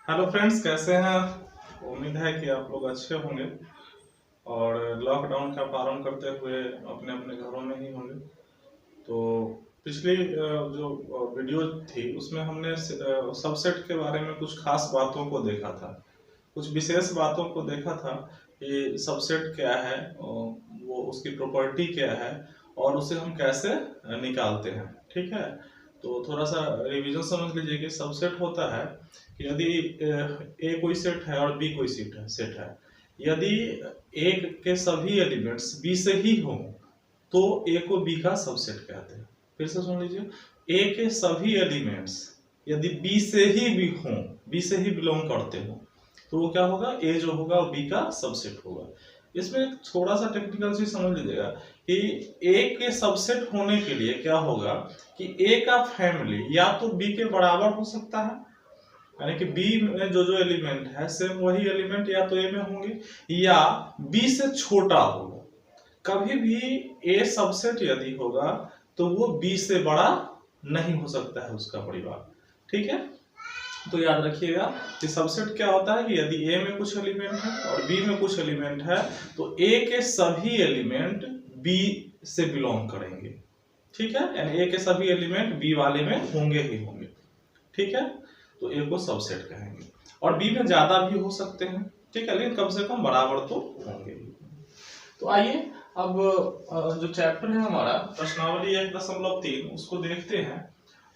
Hello friends, कैसे हैं आप? उम्मीद है कि आप लोग अच्छे होंगे और लॉकडाउन का पालन करते हुए अपने अपने घरों में ही होंगे। तो पिछली जो वीडियो थी उसमें हमने सबसेट के बारे में कुछ खास बातों को देखा था, कुछ विशेष बातों को देखा था कि सबसेट क्या है, वो उसकी प्रॉपर्टी क्या है और उसे हम कैसे निकालते हैं। ठीक है, तो थोड़ा सा रिवीजन समझ लीजिए कि सबसेट होता है कि यदि ए कोई सेट है और बी कोई सेट है, यदि ए के सभी एलिमेंट्स बी से ही हों तो ए को बी का सबसेट कहते हैं। फिर से सुन लीजिए, ए के सभी एलिमेंट्स यदि बी से ही भी हों, बी से ही बिलोंग करते हो, तो वो क्या होगा, ए जो होगा वो बी का सबसेट होगा। इसमें थोड़ा सा टेक्निकल चीज समझ लीजिएगा कि ए के सबसेट होने के लिए क्या होगा कि ए का फैमिली या तो बी के बराबर हो सकता है, यानी कि बी में जो जो एलिमेंट है सेम वही एलिमेंट या तो ए में होंगे, या बी से छोटा होगा। कभी भी ए सबसेट यदि होगा तो वो बी से बड़ा नहीं हो सकता है उसका परिवार। ठीक है, तो याद रखिएगा कि सबसेट क्या होता है कि यदि ए में कुछ एलिमेंट है और बी में कुछ एलिमेंट है तो ए के सभी एलिमेंट बी से बिलोंग करेंगे। ठीक है, यानी ए के सभी एलिमेंट बी वाले में होंगे ही होंगे। ठीक है, तो ए को सबसेट कहेंगे और बी में ज्यादा भी हो सकते हैं। ठीक है, लेकिन कम से कम बराबर तो होंगे ही। तो आइए अब जो चैप्टर है हमारा प्रश्नावली 1.3 उसको देखते हैं।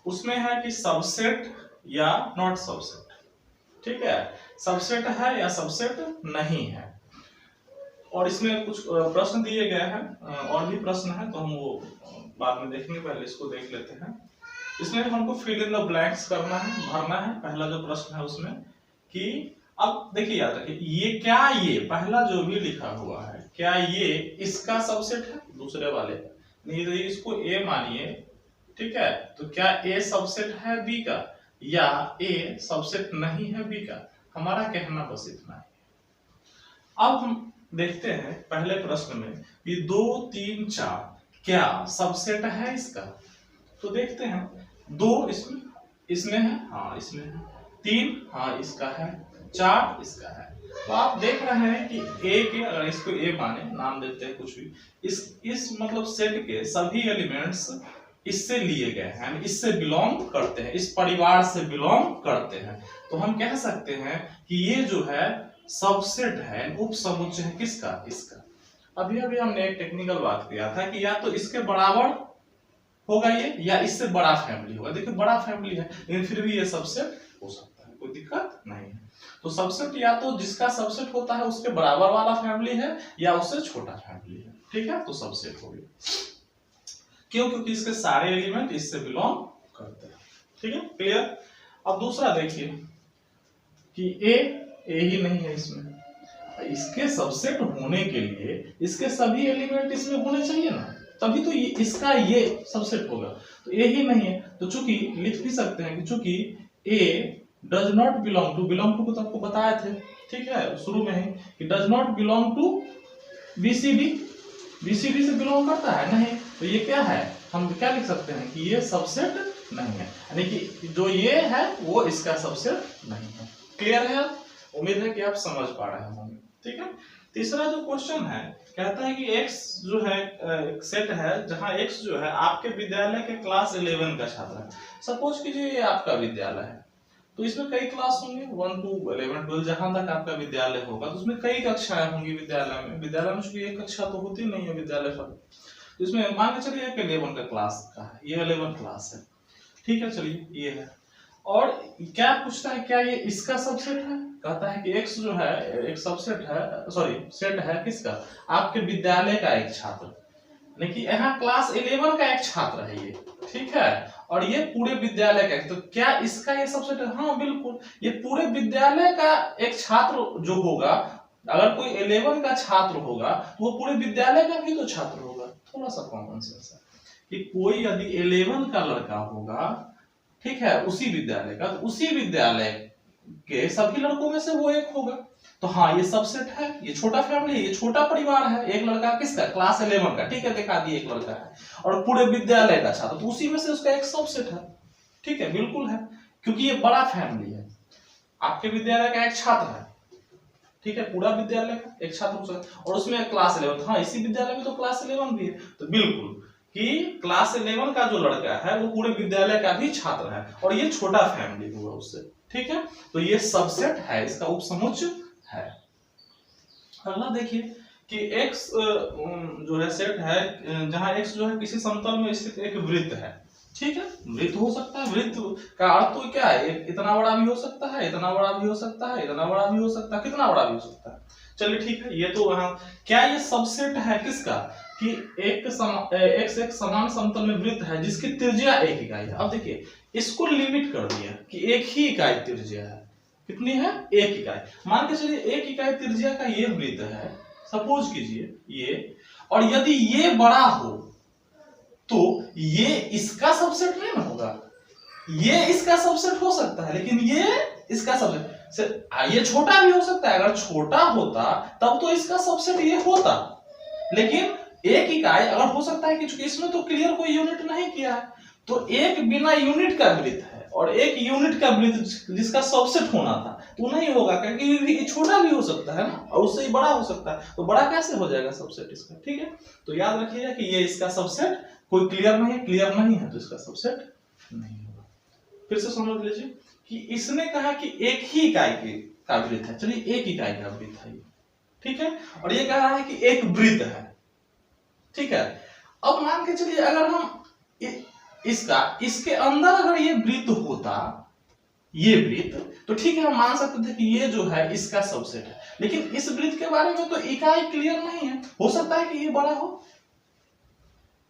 उसमें है कि सबसेट या नॉट सबसेट। ठीक है, सबसेट है या सबसेट नहीं है, और इसमें कुछ प्रश्न दिए गए हैं, और भी प्रश्न है तो हम वो बाद में देखेंगे, पहले इसको देख लेते हैं। इसमें हमको फिल इन द ब्लैंक्स करना है, भरना है। पहला जो प्रश्न है उसमें कि अब देखिए, याद रखिए, ये क्या, ये पहला जो भी लिखा हुआ है क्या ये इसका सबसेट है दूसरे वाले, नहीं इसको ए मानिए। ठीक है, तो क्या ए सबसेट है बी का या ए सबसेट नहीं है बी का, हमारा कहना बस इतना है। अब हम देखते हैं पहले प्रश्न में कि 2 3 4 क्या सबसेट है इसका, तो देखते हैं। 2 इसमें है, हाँ इसमें है। 3 हाँ इसका है। 4 इसका है। तो आप देख रहे हैं कि ए के, अगर इसको ए माने, नाम देते हैं कुछ भी, इस मतलब सेट के सभी एलिमेंट्स इससे लिए गए हैं, इससे बिलोंग करते हैं, इस परिवार से बिलोंग करते हैं। तो हम कह सकते हैं कि ये जो है सबसेट है, उप समुच्चय है किसका, इसका। अभी अभी हमने एक टेक्निकल बात किया था कि या तो इसके बराबर होगा ये या इससे बड़ा फैमिली होगा। देखिए बड़ा फैमिली है लेकिन फिर भी ये सबसेट हो सकता है, कोई दिक्कत नहीं है। तो सबसेट या तो जिसका सबसेट होता है उसके बराबर वाला फैमिली है या उससे छोटा फैमिली है। ठीक है, तो सबसेट हो गया। क्यों? क्योंकि इसके सारे एलिमेंट इससे बिलोंग करते हैं। ठीक है, क्लियर। अब दूसरा देखिए कि ए ही नहीं है इसमें, इसके सबसेट होने के लिए इसके सभी एलिमेंट इसमें होने चाहिए ना, तभी तो ये इसका ये सबसेट होगा। तो ए ही नहीं है, तो चूंकि लिख भी सकते हैं कि चूंकि ए डज नॉट बिलोंग टू को तो आपको बताए थे, ठीक है, शुरू में ही, कि does not belong to BCD, BCD से बिलोंग करता है नहीं, तो ये क्या है, हम क्या लिख सकते हैं कि ये सबसेट नहीं है, यानी कि जो ये है वो इसका सबसेट नहीं है। क्लियर है? उम्मीद है कि आप समझ पा रहे होंगे। ठीक है, तीसरा जो क्वेश्चन है कहता है कि x जो है एक सेट है जहां x जो है आपके विद्यालय के क्लास 11 का छात्र है। सपोज कीजिए ये आपका विद्यालय है, तो इसमें कई क्लास होंगे 1 to 11 12, जहां तक आपका विद्यालय होगा तो उसमें कई कक्षाएं होंगी विद्यालय में। विद्यालय में चूंकि एक कक्षा तो होती नहीं है विद्यालय पर, तो इसमें मान के चलिए 11 का क्लास का है, ये 11 क्लास है। ठीक है, चलिए ये है, और क्या पूछता है, क्या ये इसका सबसेट है? कहता है कि x जो है एक सबसेट है, सॉरी सेट है किसका, आपके विद्यालय का एक छात्र, यानी कि यहाँ क्लास 11 का एक छात्र है ये। ठीक है, और ये पूरे विद्यालय का, तो क्या इसका ये सबसेट है? हाँ बिल्कुल, ये पूरे विद्यालय का एक छात्र जो होगा, अगर कोई 11 का छात्र होगा तो वो पूरे विद्यालय का भी तो छात्र होगा। थोड़ा सा कॉमन सेंस है कि कोई यदि 11 का लड़का होगा, ठीक है, उसी विद्यालय का, तो उसी विद्यालय के सभी लड़कों में से वो एक होगा। तो हाँ ये सबसेट है, ये छोटा फैमिली है, ये छोटा परिवार है। एक लड़का किसका, क्लास 11 का, ठीक है, दिखा दिए एक लड़का है और पूरे विद्यालय का छात्र, तो उसी में से उसका एक सबसेट है। ठीक है, बिल्कुल है, क्योंकि ये बड़ा फैमिली है। आपके विद्यालय का एक छात्र है, ठीक है, पूरा विद्यालय का एक छात्र हो सकता है, और उसमें क्लास 11, हाँ इसी विद्यालय में तो क्लास 11 भी है, तो बिल्कुल कि क्लास 11 का जो लड़का है वो पूरे विद्यालय का भी छात्र है, और ये छोटा फैमिली हुआ उससे, ठीक है, तो ये सबसेट है, इसका उपसमुच्चय है। अगला देखिए कि x जो है सेट है जहां x जो है किसी समतल में स्थित एक वृत्त है, ठीक है, वृत्त हो सकता है, वृत्त का अर्थ तो क्या है, इतना बड़ा भी हो सकता है, इतना बड़ा भी हो सकता है, इतना बड़ा भी हो सकता है, कितना बड़ा भी हो सकता है, चलिए ठीक है, ये तो क्या ये सबसेट है किसका, कि x एक समान समतल में वृत्त है जिसकी त्रिज्या 1 इकाई है। अब देखिए इसको लिमिट कर दिया कि 1 ही इकाई त्रिज्या है, कितनी है 1 इकाई, मान के चलिए 1 इकाई त्रिज्या का ये वृत्त है, सपोज कीजिए ये, और यदि ये बड़ा हो तो ये इसका सबसेट नहीं ना होगा, ये इसका सबसेट हो सकता है लेकिन ये इसका सबसेट, ये छोटा भी हो सकता है, अगर छोटा होता तब तो इसका सबसेट ये होता, लेकिन 1 इकाई अगर हो सकता है कि चूंकि इसमें तो क्लियर कोई यूनिट नहीं किया है, तो एक बिना यूनिट का वृत्त है और एक यूनिट का वृत्त जिसका सबसेट होना था तो नहीं होगा, क्योंकि ये छोटा भी हो सकता है ना, और उससे ही बड़ा हो सकता है, तो बड़ा कैसे हो जाएगा सबसेट इसका, ठीक है, तो याद रखिएगा कि ये इसका सबसेट कोई क्लियर नहीं है तो इसका सबसेट नहीं होगा। फिर से समझ लीजिए कि इसने कहा कि 1 ही इकाई का वृत्त है, चलिए 1 इकाई का वृत्त है, ठीक है, और ये कह रहा है कि एक वृत्त है, ठीक है, अब मान के चलिए अगर हम इसके अंदर अगर ये वृत्त होता, ये वृत्त, तो ठीक है हम मान सकते थे कि ये जो है इसका सबसेट है, लेकिन इस वृत्त के बारे में तो इकाई क्लियर नहीं है, हो सकता है कि ये बड़ा हो,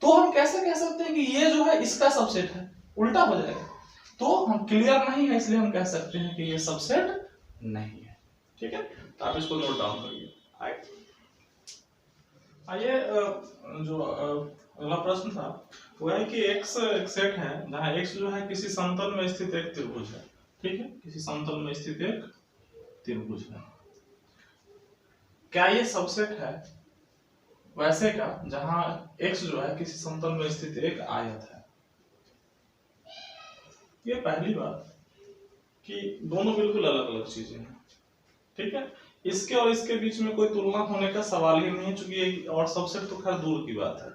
तो हम कैसे कह सकते हैं कि ये जो है इसका सबसेट है, उल्टा हो जाएगा, तो हम क्लियर नहीं है इसलिए हम कह सकते हैं कि ये सबसेट नहीं है, ठीक है, तो आप इसको नोट डाउन करिए। आइए जो अगला प्रश्न था वो है कि x एक सेट है जहां x जो है किसी समतल में स्थित एक त्रिभुज है, ठीक है, किसी समतल में स्थित एक त्रिभुज है, क्या ये सबसेट है वैसे का जहां x जो है किसी समतल में स्थित एक आयत है। ये पहली बात कि दोनों बिल्कुल अलग अलग चीजें हैं, ठीक है, इसके और इसके बीच में कोई तुलना होने का सवाल ही नहीं है, चूंकि ये और सबसेट तो खैर दूर की बात है।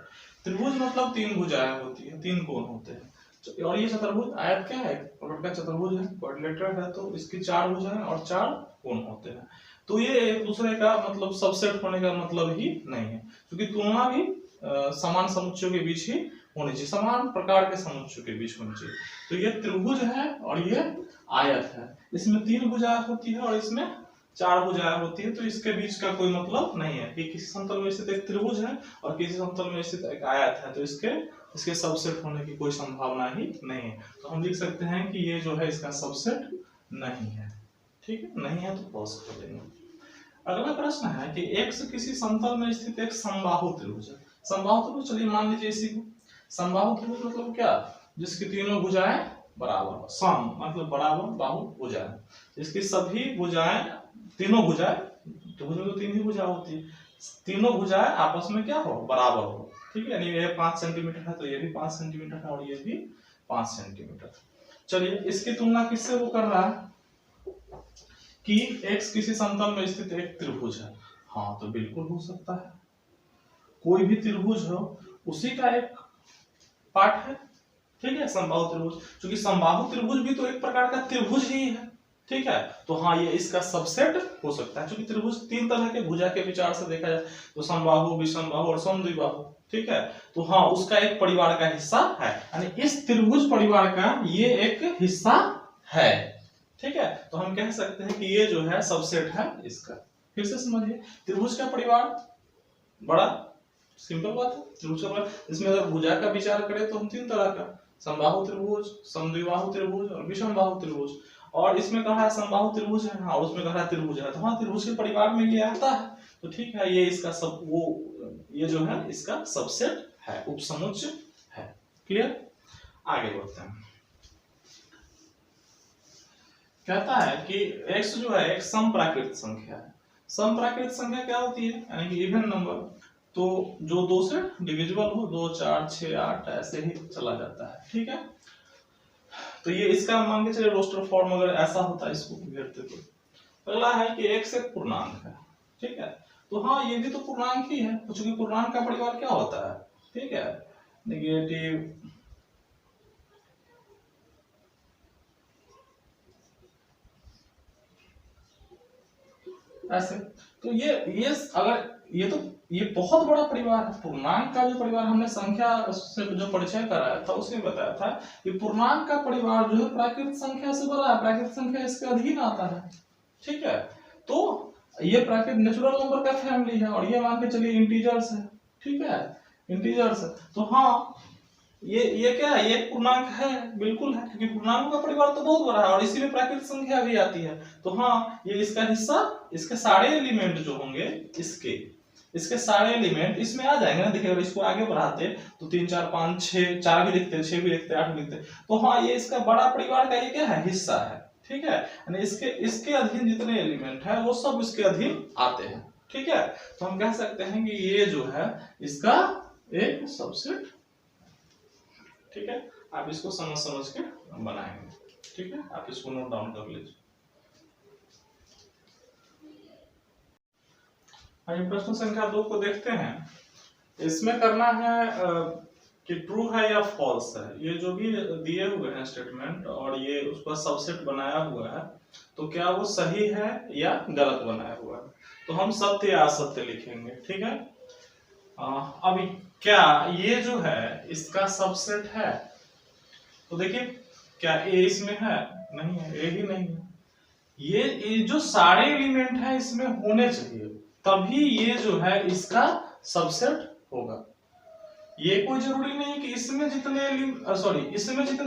त्रिभुज मतलब 3 भुजाएं होती है, 3 कोण होते हैं, और ये चतुर्भुज आयत क्या है, पलट का चतुर्भुज है, क्वाड्रिलेटरल है, तो इसकी 4 भुजाएं और 4 कोण होते हैं, तो ये एक दूसरे का मतलब सबसेट होने का मतलब ही नहीं है, क्योंकि तुलना भी समान समुच्चयों के बीच ही होनी चाहिए, समान प्रकार के समुच्चयों के बीच होनी चाहिए। तो ये त्रिभुज है और ये आयत है, इसमें 3 भुजाएं होती है और इसमें 4 भुजाएं होती है, तो इसके बीच का कोई मतलब नहीं है कि किसी समतल में स्थित एक त्रिभुज है और किसी समतल में स्थित एक आयत है, तो इसके सबसेट होने की कोई संभावना ही नहीं है, तो हम लिख सकते हैं कि ये जो है इसका सबसेट नहीं है, ठीक है, नहीं है तो पॉज कर देंगे। अगला प्रश्न है कि x किसी समतल में स्थित एक समबाहु त्रिभुज है, समबाहु त्रिभुज, चलिए मान लीजिए इसी को समबाहु त्रिभुज मतलब क्या, जिसकी तीनों भुजाएं बराबर, सम मतलब बराबर, बाहु भुजाएं, इसकी सभी भुजाएं, तीनों भुजाएं, त्रिभुज में तो 3 ही भुजा होती है, तीनों भुजाएं आपस में क्या हो, बराबर हो, ठीक है, यानी ये 5 सेंटीमीटर है तो ये भी 5 सेंटीमीटर है और ये भी 5 सेंटीमीटर। चलिए इसकी तुलना किससे वो कर रहा है कि x किसी समतल में स्थित एक त्रिभुज है, हाँ तो बिल्कुल हो सकता है, कोई भी त्रिभुज हो उसी का एक पार्ट है, ठीक है, समबाहु त्रिभुज, क्योंकि समबाहु त्रिभुज भी तो एक प्रकार का त्रिभुज ही है, ठीक है, तो हाँ ये इसका सबसेट हो सकता है, क्योंकि त्रिभुज 3 तरह के भुजा के विचार से देखा जाए तो समबाहु, विषमबाहु और समद्विबाहु, ठीक है, तो हाँ उसका एक परिवार का हिस्सा है, यानी इस त्रिभुज परिवार का ये एक हिस्सा है, ठीक है, तो हम कह सकते हैं कि ये जो है सबसेट है इसका। फिर से समझिए, त्रिभुज का परिवार बड़ा सिंपल बात है, त्रिभुज का परिवार, इसमें अगर भुजा का विचार करें तो हम 3 तरह का, समबाहु त्रिभुज, समद्विबाहु त्रिभुज और विषमबाहु त्रिभुज, और इसमें कहा है समबाहु त्रिभुज है, हाँ उसमें कहा है त्रिभुज है, तो हाँ त्रिभुज के परिवार में ये आता है, तो ठीक है, ये इसका सब ये जो है इसका सबसेट है, उपसमुच्चय है, क्लियर। आगे बढ़ते हैं, कहता है कि x जो है एक समप्राकृत संख्या है, समप्राकृत संख्या क्या होती है, यानी कि इवन नंबर, तो जो 2 से डिविजिबल हो, 2 4 6 8 ऐसे ही चला जाता है, ठीक है, तो ये इसका मान के चलिए रोस्टर फॉर्म अगर ऐसा होता है इसको घेरते तो अगला है कि x एक पूर्णांक है, ठीक है। तो हाँ ये भी तो पूर्णांक ही है, तो चूंकि पूर्णांक का परिवार क्या होता है, ठीक है, नेगेटिव ऐसे। तो ये अगर ये बहुत बड़ा परिवार है। पूर्णांक का जो परिवार हमने संख्या से जो परिचय कराया था उसमें बताया था कि पूर्णांक का परिवार जो है प्राकृत संख्या से बड़ा है, प्राकृत संख्या इसके अधीन आता है, ठीक है। तो ये प्राकृत नेचुरल नंबर का फैमिली है और ये मान के चलिए इंटीजर्स है, ठीक है, इंटीजर्स है। तो हाँ ये क्या है, ये पूर्णांक है, बिल्कुल है, क्योंकि पूर्णांकों का परिवार तो बहुत बड़ा है और इसी में प्राकृत संख्या भी आती है। तो हाँ ये इसका हिस्सा, इसके सारे एलिमेंट जो होंगे इसके सारे एलिमेंट इसमें आ जाएंगे ना। देखिए अगर इसको आगे बढ़ाते तो 3 4 5 6, 4 भी लिखते, 6 भी लिखते, 8 भी लिखते। तो हाँ ये इसका बड़ा परिवार का ये क्या है, हिस्सा है, ठीक है। यानी इसके अधीन जितने एलिमेंट है वो सब इसके अधीन आते हैं, ठीक है। तो हम कह सकते हैं कि ये जो है इसका एक सबसेट, ठीक है। आप इसको समझ के बनाएंगे, ठीक है। आप इसको नोट डाउन कर लीजिए। आइए प्रश्न संख्या 2 को देखते हैं। इसमें करना है कि ट्रू है या फॉल्स है। ये जो भी दिए हुए हैं स्टेटमेंट और ये उसका सबसेट बनाया हुआ है, तो क्या वो सही है या गलत बनाया हुआ है। तो हम सत्य या असत्य लिखेंगे, ठीक है। अभी क्या ये जो है इसका सबसेट है, तो देखिए क्या ए इसमें है, नहीं है, ए ही नहीं है। ये जो सारे एलिमेंट है इसमें होने चाहिए, तभी ये जो है इसका सबसेट होगा। ये कोई जरूरी नहीं है कि इसमें जितने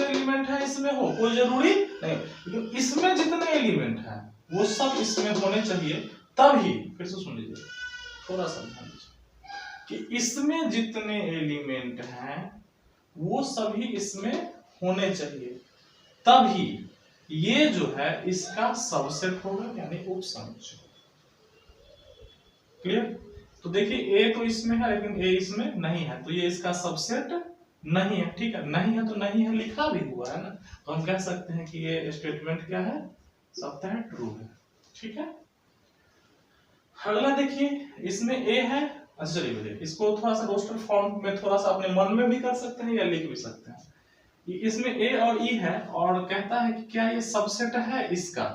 एलिमेंट है इसमें हो, कोई जरूरी नहीं, लेकिन इसमें जितने एलिमेंट है वो सब इसमें होने चाहिए, तभी। फिर से सुन लीजिए, थोड़ा सा ध्यान दीजिए कि इसमें जितने एलिमेंट हैं वो सभी इसमें होने चाहिए, तभी ये जो है इसका सबसेट होगा, यानी उपसमुच्चय। क्लियर। तो देखिए ए तो इसमें है लेकिन ए इसमें नहीं है, तो ये इसका सबसेट नहीं है, ठीक है। नहीं है तो नहीं है, लिखा भी हुआ है ना, तो हम कह सकते हैं कि ये स्टेटमेंट क्या है, सत्य है, ट्रू है, ठीक है। अगला देखिए इसमें ए है। अच्छा चलिए इसको थोड़ा सा रोस्टर फॉर्म में थोड़ा सा अपने मन में भी कर सकते हैं या लिख भी सकते हैं। इसमें ए और ई है और कहता है कि क्या ये सबसेट है इसका।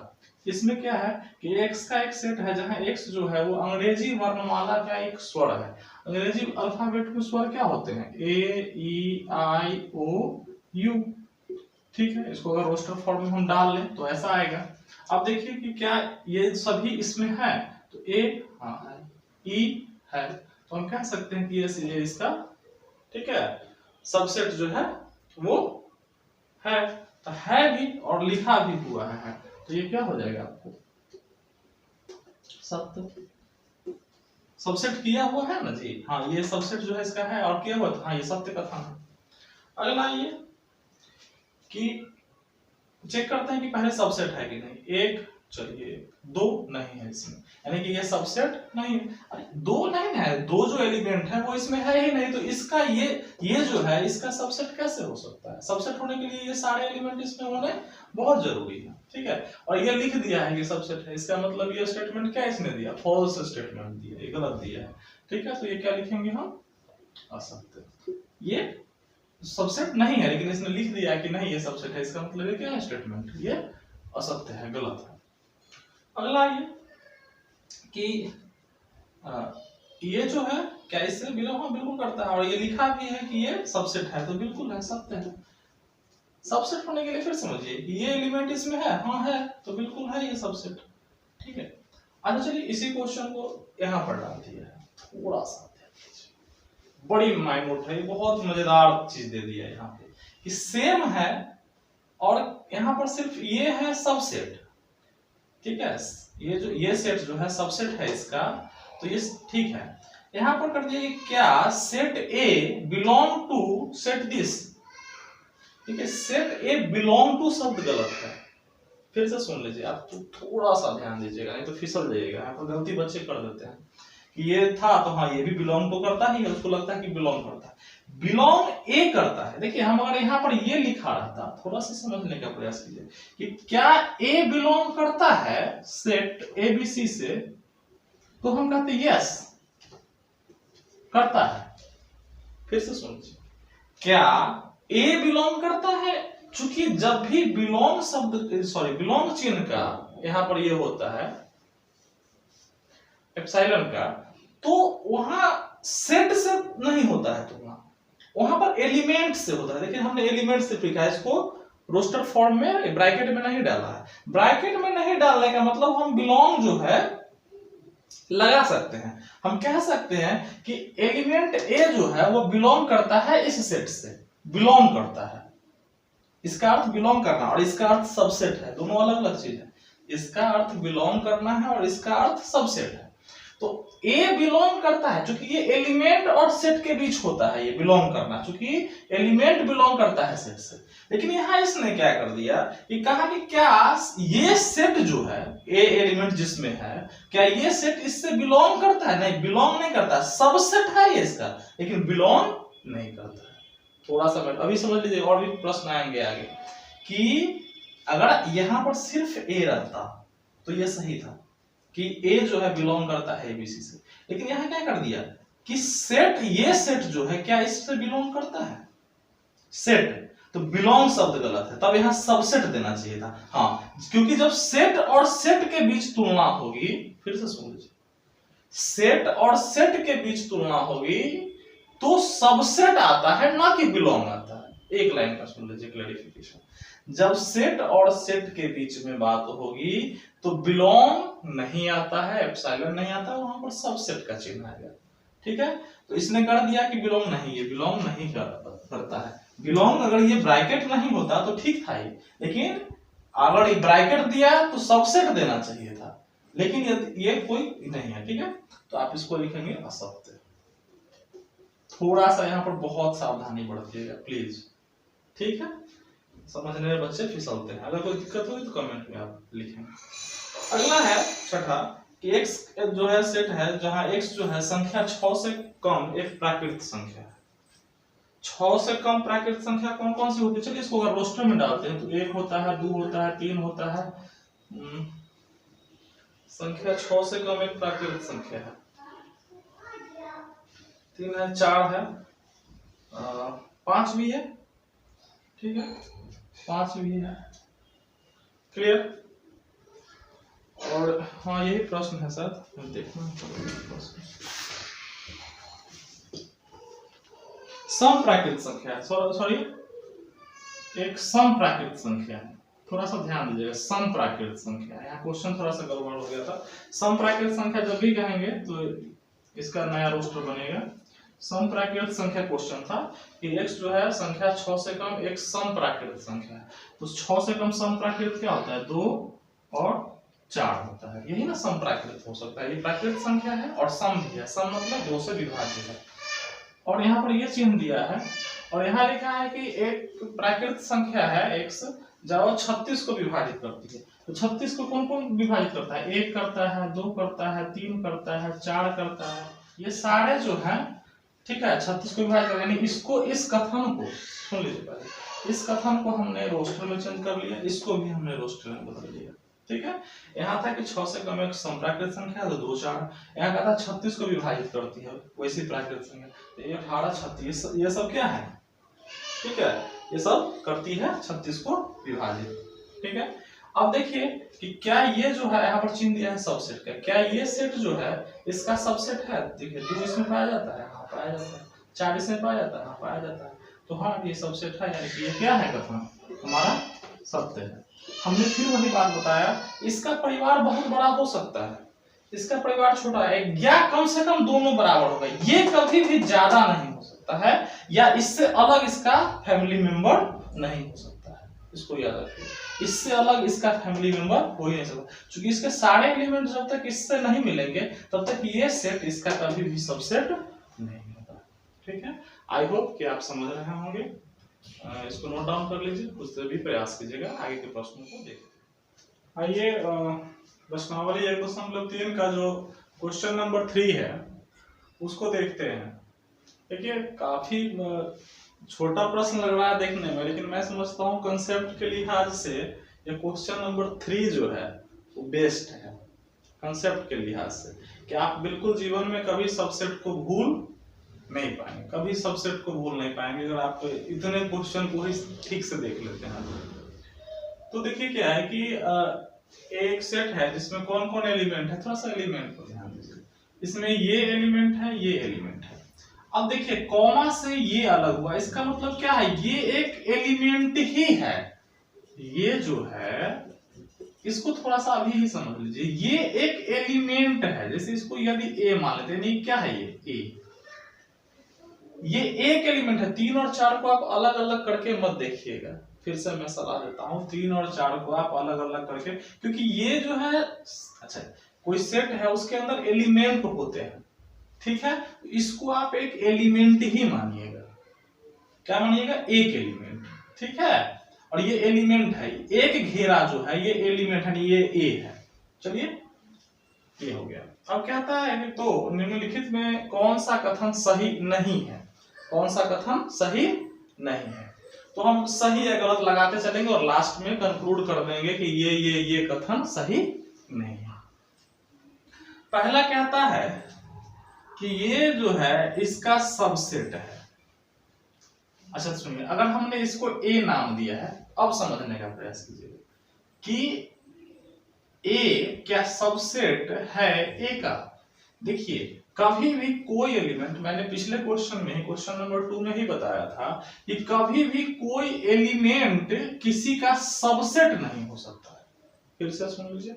इसमें क्या है कि x का एक सेट है जहां x जो है वो अंग्रेजी वर्णमाला का एक स्वर है। अंग्रेजी अल्फाबेट में स्वर क्या होते हैं, ए ई आई ओ यू, ठीक है। इसको अगर रोस्टर फॉर्म में हम डाल लें तो ऐसा आएगा। अब देखिए कि क्या ये सभी इसमें है, तो ए हाँ है, ई है, तो हम कह सकते हैं कि ये इसका, ठीक है, सबसेट जो है वो है। तो है भी और लिखा भी हुआ है, तो ये क्या हो जाएगा आपको, सत्य। सबसेट किया हुआ है ना जी, हाँ ये सबसेट जो है इसका है और किया हुआ, हाँ ये सत्य का था। अगला ये कि चेक करते हैं कि पहले सबसेट है कि नहीं। एक, चलिए दो नहीं है इसमें, यानी कि ये सबसेट नहीं है। अरे दो नहीं है, दो जो एलिमेंट है वो इसमें है ही नहीं, तो इसका ये जो है इसका सबसेट कैसे हो सकता है। सबसेट होने के लिए ये सारे एलिमेंट इसमें होने बहुत जरूरी है, ठीक है। और ये लिख दिया है कि सबसेट है, इसका मतलब ये स्टेटमेंट क्या इसने दिया, फॉल्स स्टेटमेंट दिया, ये गलत दिया है, ठीक है। तो ये क्या लिखेंगे हम, असत्य। ये सबसेट नहीं है लेकिन इसने लिख दिया कि नहीं ये सबसेट है, इसका मतलब ये क्या है, स्टेटमेंट ये असत्य है, गलत है। अगला ये कि ये जो है क्या इससे बिलोंग, हाँ बिल्कुल करता है, और ये लिखा भी है कि ये सबसेट है, तो बिल्कुल है, सत्य है। सबसेट होने के लिए फिर समझिए कि ये एलिमेंट इसमें है, हाँ है, तो बिल्कुल है ये सबसेट, ठीक है। अच्छा चलिए इसी क्वेश्चन को यहाँ पर डाल दिया है, थोड़ा सा बड़ी माइन्यूट है, बहुत मजेदार चीज दे दिया है यहाँ पे कि सेम है और यहाँ पर सिर्फ ये है सबसेट, ठीक है। ये सेट जो है सबसेट है इसका, तो ये ठीक है। यहाँ पर कर दिए क्या, set A belong to set this, ठीक है। सेट ए बिलोंग टू शब्द गलत है, फिर से सुन लीजिए आप, तो थोड़ा सा ध्यान दीजिएगा नहीं तो फिसल जाइएगा, यहाँ पर गलती बच्चे कर देते हैं कि ये था तो हाँ ये भी बिलोंग तो करता ही है, उसको लगता है कि बिलोंग करता है। बिलोंग ए करता है। देखिए हम अगर यहाँ पर ये लिखा रहता, थोड़ा सा समझने का प्रयास कीजिए कि क्या ए बिलोंग करता है सेट एबीसी से, तो हम कहते यस करता है। फिर से सुनिए, क्या ए बिलोंग करता है? चूंकि जब भी बिलोंग शब्द बिलोंग चिन्ह का यहां पर ये होता है एप्सिलॉन का, तो वहां सेट से नहीं होता है तुलना, वहां पर एलिमेंट से होता है। देखिए हमने एलिमेंट से लिखा है, इसको रोस्टर फॉर्म में ब्रैकेट में नहीं डाला है। ब्रैकेट में नहीं डालने का मतलब हम बिलोंग जो है लगा सकते हैं। हम कह सकते हैं कि एलिमेंट ए जो है वो बिलोंग करता है इस सेट से, बिलोंग करता है। इसका अर्थ बिलोंग करना और इसका अर्थ सबसेट है, दोनों अलग अलग चीज है। इसका अर्थ बिलोंग करना है और इसका अर्थ सबसेट है। तो ए बिलोंग करता है, क्योंकि ये एलिमेंट और सेट के बीच होता है, ये बिलोंग करना, क्योंकि एलिमेंट बिलोंग करता है सेट से। लेकिन यहां इसने क्या कर दिया कि कहा कि क्या ये सेट जो है ए एलिमेंट जिसमें है, क्या ये सेट इससे बिलोंग करता है? नहीं, बिलोंग नहीं करता, सबसेट है ये इसका, लेकिन बिलोंग नहीं करता है। थोड़ा सा अभी समझ लीजिए, और भी प्रश्न आएंगे आगे कि अगर यहां पर सिर्फ ए रहता तो ये सही था कि ए जो है बिलोंग करता है एबीसी से, लेकिन यहां क्या कर दिया कि सेट, ये सेट जो है क्या इससे बिलोंग करता है? सेट, तो बिलोंग शब्द गलत है, तब यहां सबसेट देना चाहिए था। हाँ, क्योंकि जब सेट और सेट के बीच तुलना होगी, फिर से सुन लीजिए, सेट और सेट के बीच तुलना होगी तो सबसेट आता है, ना कि बिलोंग आता है। एक लाइन का सुन लीजिए क्लैरिफिकेशन, जब सेट और सेट के बीच में बात होगी तो बिलोंग नहीं आता है, एप्सिलॉन नहीं आता, वहां पर सबसेट का चिन्ह आएगा। ठीक है, तो इसने कर दिया कि बिलोंग नहीं, ये बिलोंग नहीं करता है। बिलोंग अगर ये ब्रैकेट नहीं होता तो ठीक था ये, लेकिन अगर ये ब्रैकेट दिया तो सबसेट देना चाहिए था, लेकिन ये कोई नहीं है। ठीक है, तो आप इसको लिखेंगे असत्य। थोड़ा सा यहाँ पर बहुत सावधानी बरतिएगा प्लीज, ठीक है, समझने में बच्चे फिसलते हैं। अगर कोई दिक्कत होगी तो कमेंट में आप लिखेंगे। अगला है छठा कि x जो है सेट है जहां x जो है संख्या 6 से कम एक प्राकृत संख्या है। 6 से कम प्राकृत संख्या कौन कौन सी होती है? चलिए इसको अगर रोस्टर में डालते हैं तो 1 होता है, 2 होता है, 3 होता है। संख्या 6 से कम एक प्राकृत संख्या है, 3 है, 4 है, 5 भी है। ठीक है, 5 भी है। क्लियर? और हाँ यही प्रश्न है सर, देखना प्रश्न। सम प्राकृत संख्या, सॉरी एक सम प्राकृत संख्या है, थोड़ा सा ध्यान दीजिएगा। सम प्राकृत संख्या, यहाँ क्वेश्चन थोड़ा सा गड़बड़ हो गया था। सम प्राकृत संख्या जब भी कहेंगे तो इसका नया रोस्टर बनेगा। सम प्राकृत संख्या क्वेश्चन था कि x जो है संख्या 6 से कम एक सम प्राकृत संख्या है, तो 6 से कम सम प्राकृत क्या होता है? 2 और 4 होता है, यही ना सम प्राकृत हो सकता है। ये प्राकृत संख्या है और सम भी है, सम मतलब 2 से विभाज्य है। और यहाँ पर ये चिन्ह दिया है और यहाँ लिखा है कि एक प्राकृत संख्या है x जब 36 को विभाजित करती है, तो 36 को कौन कौन विभाजित करता है? 1 करता है, 2 करता है, 3 करता है, 4 करता है, ये सारे जो है, ठीक है, 36 को विभाजित कर, यानी इसको, इस कथन को सुन लीजिए पहले, इस कथन को हमने रोस्टर में चेंज कर लिया, इसको भी हमने रोस्टर में बदल लिया। ठीक है, यहाँ था कि 6 से कम एक समप्राकृत संख्या है तो 2 4, यहाँ का था 36 को विभाजित करती है वैसी प्राकृत संख्या, तो 18 36, ये सब क्या है? ठीक है, ये सब करती है 36 को विभाजित। ठीक है, अब देखिए कि क्या ये जो है यहाँ पर चिन्ह दिया है सबसेट का, क्या ये सेट जो है इसका सबसेट है? देखिए 2 इसमें पाया जाता है, हाँ पाया जाता है, 4 इसमें पाया जाता है, हाँ पाया जाता है, तो हाँ ये सबसेट है, यानी कि ये क्या है कथन हमारा सत्य है। हमने फिर वही बात बताया, इसका परिवार बहुत बड़ा हो सकता है, इसका परिवार छोटा है, या कम से कम दोनों बराबर होगा, ये कभी भी ज्यादा नहीं हो सकता है, या इससे अलग इसका फैमिली मेंबर नहीं हो सकता है, इसको याद रखिए। इससे अलग इसका फैमिली मेंबर हो ही नहीं सकता, क्योंकि इसके सारे एलिमेंट जब तक इससे नहीं मिलेंगे तब तक ये सेट इसका कभी भी सबसेट नहीं होता। ठीक है, आई होप कि आप समझ रहे होंगे। इसको नोट डाउन कर लीजिए, उससे भी प्रयास कीजिएगा, आगे के प्रश्नों को देखिए। आइए प्रश्नावली 1.3 का जो क्वेश्चन नंबर 3 है, उसको देखते हैं। देखिए काफी छोटा प्रश्न लग रहा है देखने में, लेकिन मैं समझता हूँ कंसेप्ट के लिहाज से ये क्वेश्चन नंबर 3 जो है वो बेस्ट है कंसेप्ट के लिहाज से, कि आप बिल्कुल जीवन में कभी सबसेट को भूल नहीं पाएंगे, कभी सबसेट को भूल नहीं पाएंगे अगर आप इतने क्वेश्चन को ही ठीक से देख लेते हैं। तो देखिए क्या है कि एक सेट है जिसमें कौन कौन एलिमेंट है, थोड़ा सा एलिमेंट को ध्यान दीजिए। इसमें ये एलिमेंट है, ये एलिमेंट है। अब देखिए कॉमा से ये अलग हुआ, इसका मतलब क्या है, ये एक एलिमेंट ही है। ये जो है इसको थोड़ा सा अभी ही समझ लीजिए, ये एक एलिमेंट है। जैसे इसको यदि ए मान लेते हैं, नहीं क्या है ये ए, ये एक एलिमेंट है। 3 और 4 को आप अलग अलग करके मत देखिएगा, फिर से मैं सलाह देता हूं 3 और 4 को आप अलग अलग करके, क्योंकि ये जो है अच्छा कोई सेट है उसके अंदर एलिमेंट होते हैं, ठीक है, इसको आप एक एलिमेंट ही मानिएगा। क्या मानिएगा, एक एलिमेंट, ठीक है। और ये एलिमेंट है, एक घेरा जो है ये एलिमेंट है, ये ए है। चलिए ये हो गया। अब कहता है कि तो निम्नलिखित में कौन सा कथन सही नहीं है, कौन सा कथन सही नहीं है। तो हम सही या गलत लगाते चलेंगे और लास्ट में कंक्लूड कर देंगे कि ये कथन सही नहीं है। पहला कहता है कि ये जो है इसका सबसेट है। अच्छा सुनिए, अगर हमने इसको ए नाम दिया है, अब समझने का प्रयास कीजिए कि ए क्या सबसेट है ए का। देखिए कभी भी कोई एलिमेंट, मैंने पिछले क्वेश्चन में, क्वेश्चन नंबर 2 में ही बताया था कि कभी भी कोई एलिमेंट किसी का सबसेट नहीं हो सकता है। फिर से सुन लीजिए,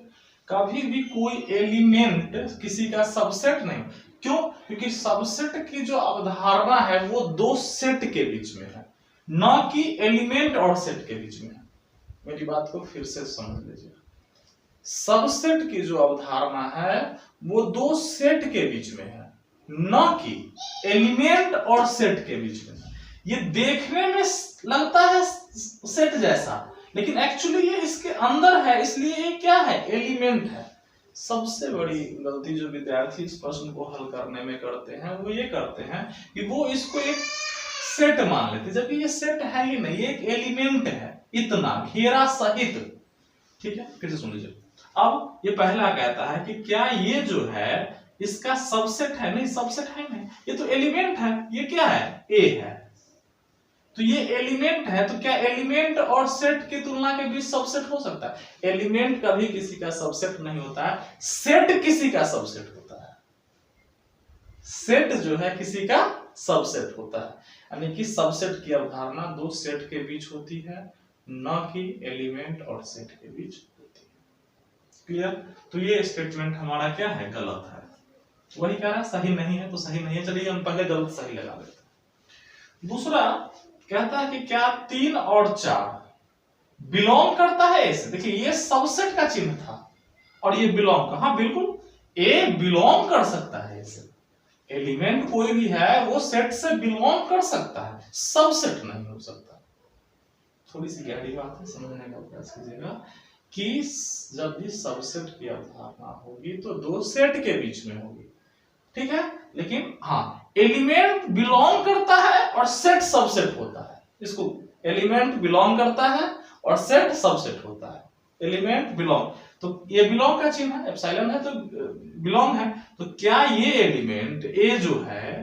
कभी भी कोई एलिमेंट किसी का सबसेट नहीं। क्यों? क्योंकि सबसेट की जो अवधारणा है वो दो सेट के बीच में है, न कि एलिमेंट और सेट के बीच में है। मेरी बात को फिर से समझ लीजिए, सबसेट की जो अवधारणा है वो दो सेट के बीच में है, न कि एलिमेंट और सेट के बीच में है। ये देखने में लगता है सेट जैसा, लेकिन एक्चुअली ये इसके अंदर है, इसलिए ये क्या है, एलिमेंट है। सबसे बड़ी गलती जो विद्यार्थी इस प्रश्न को हल करने में करते हैं वो ये करते हैं कि वो इसको एक सेट मान लेते, जबकि ये सेट है ही नहीं, ये एक एलिमेंट है, इतना घेरा सहित। ठीक है, फिर से सुन लीजिए। अब ये पहला कहता है कि क्या ये जो है इसका सबसेट है, नहीं सबसेट है नहीं, ये तो एलिमेंट है, ये क्या है, ए है। तो ये एलिमेंट है, तो क्या एलिमेंट और सेट की तुलना के बीच सबसेट हो सकता है? एलिमेंट कभी किसी का सबसेट नहीं होता है, सेट किसी का सबसेट होता है। सेट जो है किसी का सबसेट होता है, यानी कि सबसेट की अवधारणा दो सेट के बीच होती है, न कि एलिमेंट और सेट के बीच होती है। क्लियर? तो ये स्टेटमेंट हमारा क्या है, गलत है। वही कह रहा है सही नहीं है, तो सही नहीं है। चलिए हम पहले गलत सही लगा देते हैं। दूसरा कहता है कि क्या 3 और 4 बिलोंग करता है ऐसे। देखिए ये सबसेट का चिन्ह था और ये बिलोंग का, हाँ बिल्कुल ए बिलोंग कर सकता है ऐसे। एलिमेंट कोई भी है वो सेट से बिलोंग कर सकता है, सबसेट नहीं हो सकता। थोड़ी सी गहरी बात है, समझने का प्रयास कीजिएगा कि जब भी सबसेट की अवधारणा होगी तो दो सेट के बीच में होगी, ठीक है। लेकिन हाँ एलिमेंट बिलोंग करता है और सेट सबसेट होता है। इसको एलिमेंट बिलोंग करता है और सेट सबसेट होता है। एलिमेंट बिलोंग, तो ये बिलोंग का चिन्ह है, एप्सिलॉन है तो बिलोंग है। तो क्या ये एलिमेंट ए जो है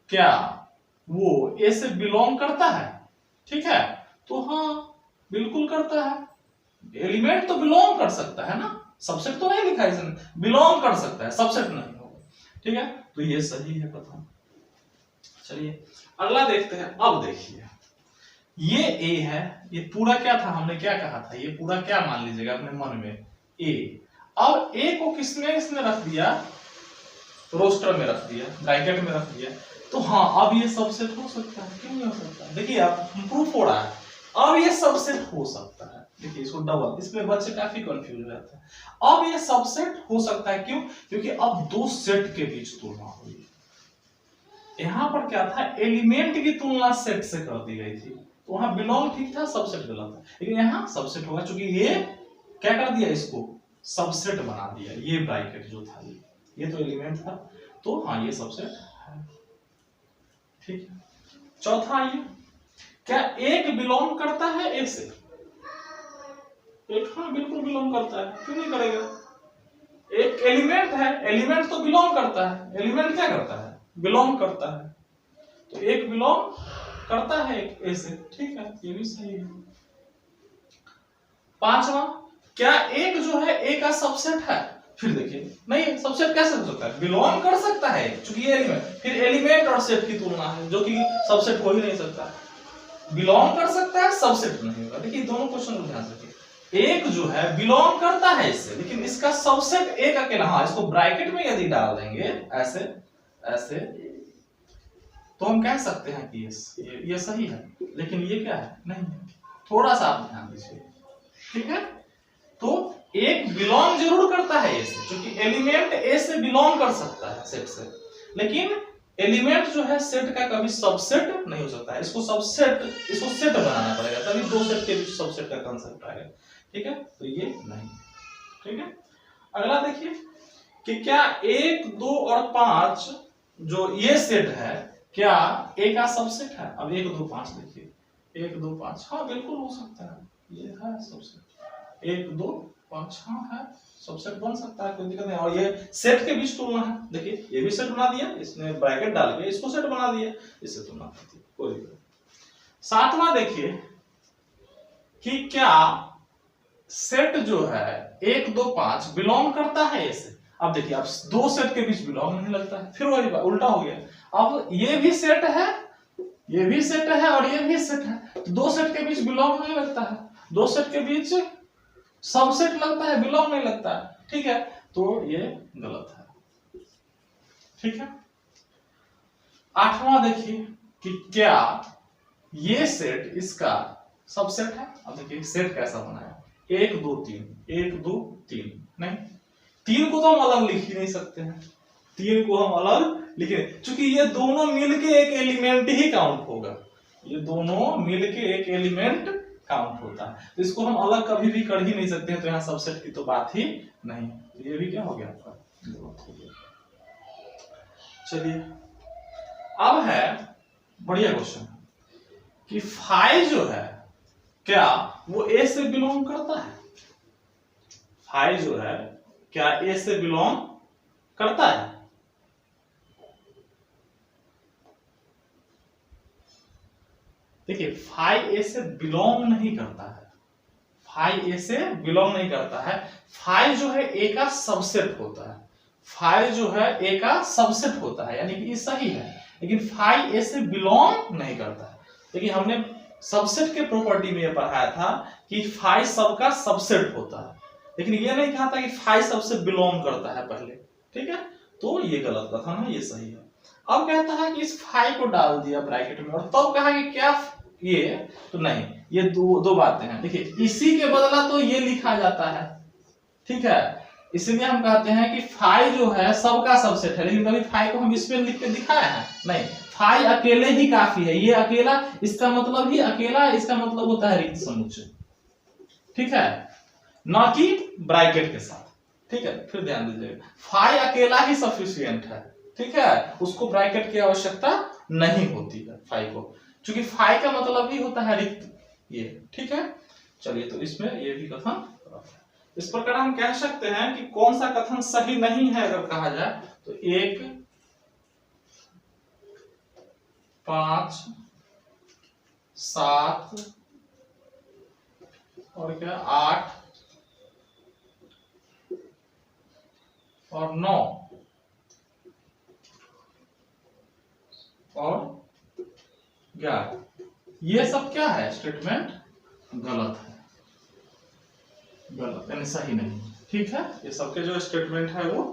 क्या वो ए से बिलोंग करता है? ठीक है, तो हाँ बिल्कुल करता है। एलिमेंट तो बिलोंग कर सकता है ना, सबसेट तो नहीं लिखा है इसमें, बिलोंग कर सकता है, सबसेट नहीं होगा। ठीक है, तो ये सही है कथन। चलिए अगला देखते हैं। अब देखिए ये ए है, ये पूरा क्या था, हमने क्या कहा था, ये पूरा क्या मान लीजिएगा अपने मन में, ए। अब ए को किसने रख दिया, रोस्टर में रख दिया, ब्रैकेट में रख दिया। तो हाँ अब ये सबसेट हो सकता है, क्यों नहीं हो सकता? देखिए आप प्रूफ हो रहा है, अब ये सबसेट हो सकता है। देखिए इसको डबल, इसमें बच्चे काफी कंफ्यूज हो जाते हैं। अब ये सबसेट हो सकता है, क्यों? क्योंकि अब दो सेट के बीच तुलना हुई। यहां पर क्या था, एलिमेंट की तुलना सेट से कर दी गई थी, तो वहां बिलोंग ठीक था, सबसेट गलत था। लेकिन यहां सबसेट होगा, क्योंकि ये क्या कर दिया, इसको सबसेट बना दिया, ये ब्रैकेट जो था ये। ये तो एलिमेंट था, तो हाँ ये सबसेट है। ठीक है, चौथा आइए, क्या एक बिलोंग करता है ए से? एक हाँ बिल्कुल बिलोंग करता है, क्यों नहीं करेगा? एक एलिमेंट है, एलिमेंट तो बिलोंग करता है। एलिमेंट क्या करता है? बिलोंग करता है। तो एक बिलोंग करता है एक ए से, ठीक है, ये भी सही है। पांचवा, क्या एक जो है ए का सबसेट है? फिर देखिए, नहीं सबसेट कैसे हो सकता है? बिलोंग कर सकता है क्योंकि ये एलिमेंट, फिर एलिमेंट और सेट की तुलना है, जो कि सबसेट हो ही नहीं सकता। बिलोंग कर सकता है, सबसेट नहीं होगा। देखिए दोनों क्वेश्चन को ध्यान से देखिए, एक जो है बिलोंग करता है इससे, लेकिन इसका सबसेट एक अकेला, हाँ इसको ब्रैकेट में यदि डाल देंगे ऐसे ऐसे, तो हम कह सकते हैं कि ये सही है, लेकिन ये क्या है? नहीं है। थोड़ा सा आप ध्यान दीजिए, ठीक है। तो एक बिलोंग जरूर करता है ए से, क्योंकि एलिमेंट ए से बिलोंग कर सकता है सेट से, लेकिन एलिमेंट जो है सेट का कभी सबसेट नहीं हो सकता है। इसको सेट बनाना पड़ेगा, तभी दो सेट के बीच सबसेट का कांसेप्ट आएगा, ठीक है। तो ये नहीं, ठीक है। अगला देखिए कि क्या 1, 2 और 5 जो ये सेट है, क्या ए का सबसेट है? अब 1, 2, 5 देखिए, 1, 2, 5, हाँ बिल्कुल हो सकता है, ये है सबसेट। 1, 2, 5 हाँ है, सबसेट बन सकता है, कोई दिक्कत नहीं। और ये सेट के बीच तुलना है, देखिए ये भी सेट बना दिया, इसने ब्रैकेट डाल के इसको सेट बना दिया, इससे तुलना करती है, कोई दिक्कत नहीं। सातवां देखिए कि क्या सेट जो है 1, 2, 5 बिलोंग करता है ऐसे। अब देखिए, अब दो सेट के बीच बिलोंग नहीं लगता है, फिर वही उल्टा हो गया। अब ये भी सेट है, ये भी सेट है और ये भी सेट है, तो दो सेट के बीच बिलोंग नहीं लगता है, दो सेट के बीच सबसेट लगता है, बिलोंग नहीं लगता है, ठीक है। तो ये गलत है, ठीक है। आठवां देखिए कि क्या ये सेट इसका सबसेट है। अब देखिए सेट कैसा बनाया, 1, 2, 3, 1, 2, 3, नहीं 3 को तो हम अलग लिख ही नहीं सकते हैं, 3 को हम अलग लिखे, क्योंकि ये दोनों मिलके एक एलिमेंट ही काउंट होगा, ये दोनों मिलके एक एलिमेंट काउंट होता है, तो इसको हम अलग कभी भी कर ही नहीं सकते हैं, तो यहाँ सबसेट की तो बात ही नहीं। तो ये भी क्या हो गया आपका, गलत हो गया। चलिए अब है बढ़िया क्वेश्चन कि 5 जो है क्या वो ए से बिलोंग करता है? 5 जो है क्या ए से बिलोंग करता है? देखिए 5 ए से बिलोंग नहीं करता है, 5 ए से बिलोंग नहीं करता है। 5 जो है ए का सबसेट होता है, 5 जो है ए का सबसेट होता है, यानी कि ये सही है, लेकिन 5 ए से बिलोंग नहीं करता है। देखिए हमने सबसेट के प्रॉपर्टी में ये पढ़ाया था कि 5 सबका सबसेट होता है, लेकिन ये नहीं कहा था कि 5 सबसे बिलोंग करता है पहले, ठीक है। तो ये गलत कथन है, ये सही है। अब कहता है कि इस 5 को डाल दिया ब्रैकेट में, और तब कहा कि क्या ये, तो नहीं, ये दो बातें हैं। देखिए इसी के बदला तो ये लिखा जाता है, ठीक है, इसलिए हम कहते हैं कि 5 जो है सबका सबसेट है, लेकिन कभी 5 को हम इसमें लिख के दिखाया है नहीं, 5 अकेले ही काफी है, ये अकेला, इसका मतलब ही अकेला, इसका मतलब होता है रिक्त समुच्चय, ठीक है, ना कि ब्रैकेट के साथ, ठीक है। फिर ध्यान दीजिएगा 5 अकेला ही सफिशिएंट है, ठीक है, उसको ब्रैकेट की आवश्यकता नहीं होती है 5 को, क्योंकि 5 का मतलब ही होता है रिक्त, ये ठीक है। चलिए तो इसमें ये भी कथन, इस प्रकार हम कह सकते हैं कि कौन सा कथन सही नहीं है अगर कहा जाए तो 1, 5, 7 और क्या 8 और 9 और 11, ये सब क्या है स्टेटमेंट गलत है, गलत यानी सही नहीं, ठीक है। ये सबके जो स्टेटमेंट है वो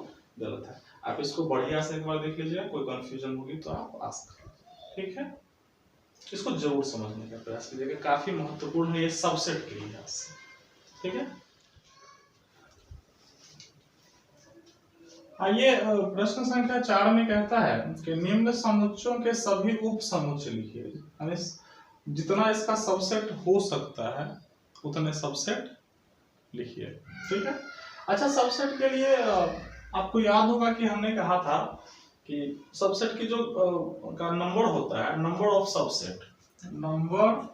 गलत है। आप इसको बढ़िया से एक बार देख लीजिए, कोई कंफ्यूजन होगी तो आप आस्क, ठीक है। इसको जरूर समझने का प्रयास कीजिएगा, काफी महत्वपूर्ण है ये सबसेट के लिहाज से, ठीक है। आइए प्रश्न संख्या 4 में कहता है कि निम्न समुच्चयों के सभी उप समुच्चय लिखिए, यानी जितना इसका सबसेट हो सकता है उतने सबसेट लिखिए, ठीक है। अच्छा सबसेट के लिए आपको याद होगा कि हमने कहा था कि सबसेट की जो का नंबर होता है, number of subset, number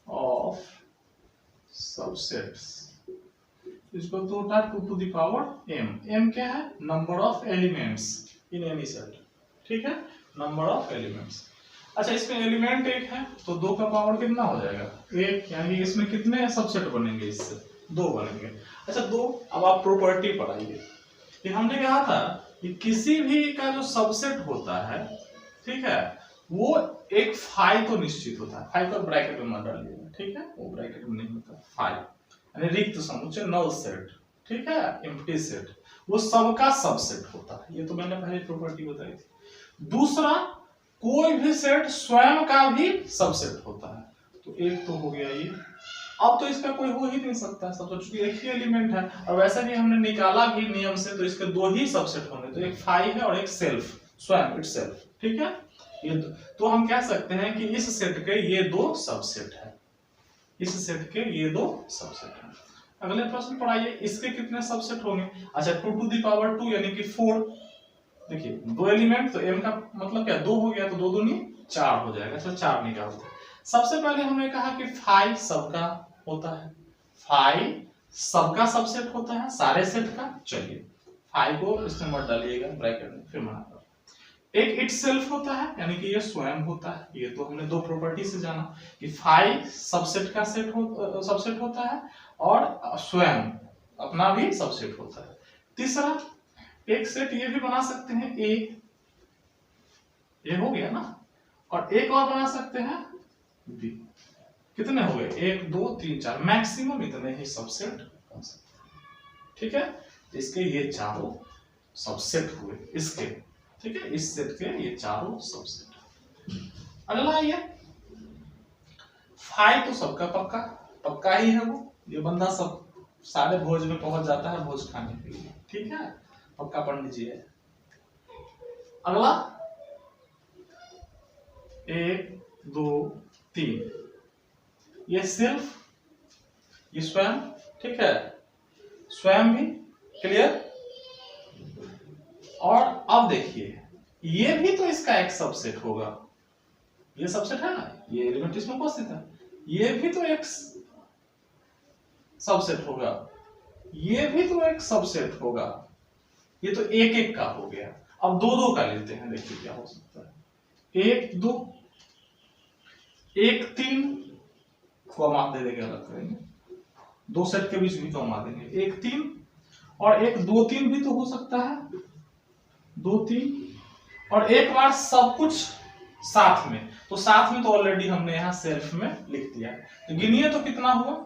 of subsets इसको तो होता है 2 to the power m। m क्या है? Number of elements in any set, ठीक है, नंबर ऑफ एलिमेंट्स। अच्छा, इसमें एलिमेंट एक है तो 2 का पावर कितना हो जाएगा? 1, यानी इसमें कितने सबसेट बनेंगे? इससे 2 बनेंगे। अच्छा 2, अब आप प्रॉपर्टी पढ़ाइए कि हमने कहा था कि किसी भी का जो सबसेट होता है, ठीक है, वो एक फाई तो निश्चित होता है, फाई को ब्रैकेट में मत डालिएगा, ठीक है, वो ब्रैकेट में नहीं होता, फाई यानी रिक्त समुच्चय, नल सेट, ठीक है, एम्प्टी सेट, वो सबका सबसेट होता है। ये तो मैंने पहले प्रॉपर्टी बताई थी। दूसरा, कोई भी सेट स्वयं का भी सबसेट होता है। तो एक तो हो गया ये। अब तो इसका कोई हो ही नहीं सकता, सब तो चूंकि एक ही एलिमेंट है, और वैसे भी हमने निकाला भी नियम से, तो इसके 2 ही सबसेट होंगे, तो एक फाई है और एक सेल्फ, स्वयं इटसेल्फ, ठीक है। ये तो हम कह सकते हैं कि इस सेट के ये 2 सबसेट है, इस सेट के ये 2 सबसेट है। अगले प्रश्न पढ़ाइए, इसके कितने सबसेट होंगे? अच्छा 2 to the power 2 यानी कि 4। देखिए 2 एलिमेंट तो m का मतलब क्या 2 हो गया, तो 2 दूनी 4 हो जाएगा, तो 4 निकालते हैं। सबसे पहले हमने कहा कि फाई सबका होता है, फाई सबका सबसेट होता है, सारे सेट का। चलिए फाई को इसमें मत डालिएगा ब्रैकेट में, फिर मना कर। एक इटसेल्फ होता है, यानी कि ये स्वयं होता है। ये तो हमने 2 प्रॉपर्टी से जाना कि फाई सबसेट का सबसेट होता है और स्वयं अपना भी सबसेट होता है। तीसरा, एक सेट ये भी बना सकते हैं ए हो गया ना, और एक और बना सकते हैं बी। कितने हो गए? 1 2 3 4, मैक्सिमम इतने ही सबसेट बन सकते हैं, ठीक है। इसके ये चारों सबसेट हुए इसके, ठीक है, इस सेट के ये चारों सबसेट। अगला ये फाई तो सबका पक्का पक्का ही है, वो ये बंदा सब सारे भोज में पहुंच जाता है भोज खाने के लिए, ठीक है, पक्का पढ़ लीजिए। अगला 1 2 3, ये सिर्फ ये स्वयं, ठीक है, स्वयं भी क्लियर। और अब देखिए ये भी तो इसका एक सबसेट होगा, ये सबसेट है ना, ये एलिमेंट इसमें उपस्थित है, ये भी तो एक सबसेट होगा, ये भी तो एक सबसेट होगा। ये तो एक एक का हो गया। अब 2 2 का लेते हैं, देखिए क्या हो सकता है। 1 2 1 3 को हम आप दे देंगे, अलग करेंगे, 2 सेट के बीच भी तो हम आ देंगे। 1 3 और 1 2 3 भी तो हो सकता है, 2 3 और एक बार सब कुछ साथ में, तो साथ में तो ऑलरेडी हमने यहाँ सेल्फ में लिख दिया। तो गिनिए तो कितना हुआ?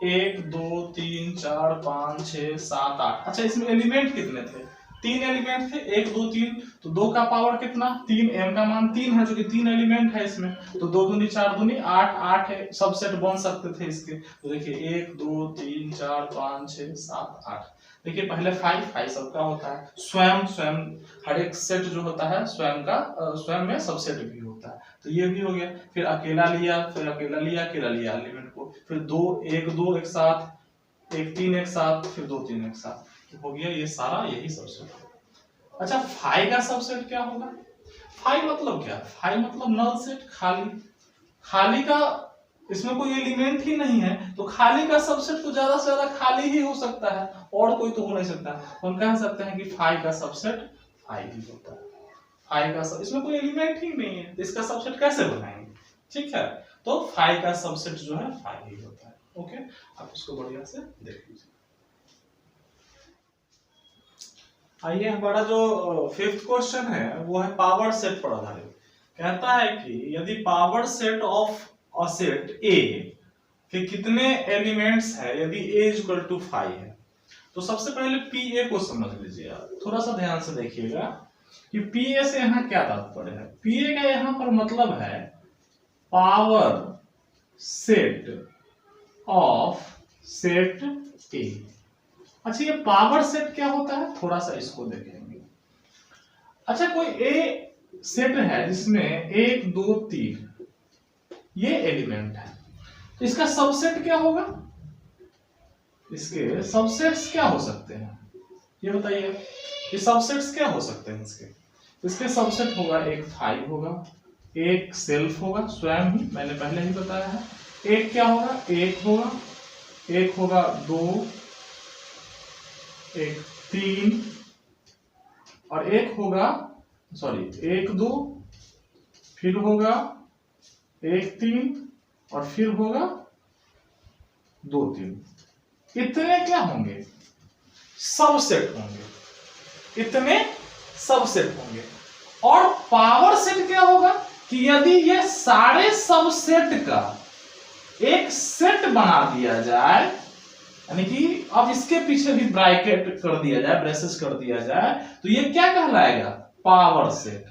1 2 3 4 5 6 7 8। अच्छा इसमें एलिमेंट कितने थे? 3 एलिमेंट थे, 1 2 3, तो 2 का पावर कितना? 3, m का मान 3 है, जो कि 3 एलिमेंट है इसमें, तो 2 दूनी 4 दूनी 8, 8 है, सबसेट बन सकते थे इसके। तो देखिए 1 2 3 4 5 6 7 8। देखिए पहले 5 सबका होता है, स्वयं हर एक सेट जो होता है स्वयं का स्वयं में सबसेट भी होता है, तो ये भी हो गया। फिर अकेला लिया, फिर अकेला लिया एलिमेंट को, फिर 2 1 2 एक साथ, 1 3 एक साथ, फिर 2 3 एक साथ, तो हो गया ये सारा यही सबसेट। अच्छा फाई का सबसेट क्या होगा? फाई मतलब क्या? फाई मतलब नल सेट, खाली का, इसमें कोई एलिमेंट ही नहीं है, तो खाली का सबसेट तो ज्यादा से ज्यादा खाली ही हो सकता है, और कोई तो हो नहीं सकता। तो हम कह सकते हैं कि फाई का सबसेट फाई ही होता है। फाई का इसमें कोई एलिमेंट ही नहीं है, तो इसका सबसेट कैसे बनाएंगे? ठीक है, तो फाई का सबसेट जो है फाई ही होता है। ओके, आप इसको बढ़िया से देख लीजिए। आइए हमारा जो 5th क्वेश्चन है वो है पावर सेट पर आधारित। कहता है कि यदि power set of a set ए के कितने एलिमेंट्स है यदि a इक्वल टू 5 है। तो सबसे पहले पी ए को समझ लीजिए आप, थोड़ा सा ध्यान से देखिएगा कि पी ए से यहाँ क्या तात्पर्य है। पी ए का यहाँ पर मतलब है पावर सेट ऑफ सेट ए। अच्छा ये पावर सेट क्या होता है, थोड़ा सा इसको देखेंगे। अच्छा कोई ए सेट है जिसमें 1 2 3 ये एलिमेंट है, तो इसका सबसेट क्या होगा? इसके सबसेट्स क्या हो सकते हैं? ये बताइए ये सबसेट्स क्या हो सकते हैं इसके? इसके सबसेट होगा, एक 5 होगा, एक सेल्फ होगा स्वयं ही, मैंने पहले ही बताया है, एक क्या होगा, एक होगा, एक होगा 2, एक 3 और एक होगा, सॉरी 1 2, फिर होगा 1 3 और फिर होगा 2 3। इतने क्या होंगे? सबसेट होंगे, इतने सबसेट होंगे। और पावर सेट क्या होगा कि यदि ये सारे सबसेट का एक सेट बना दिया जाए, यानी कि अब इसके पीछे भी ब्रैकेट कर दिया जाए, ब्रेसेस कर दिया जाए, तो ये क्या कहलाएगा? Power set.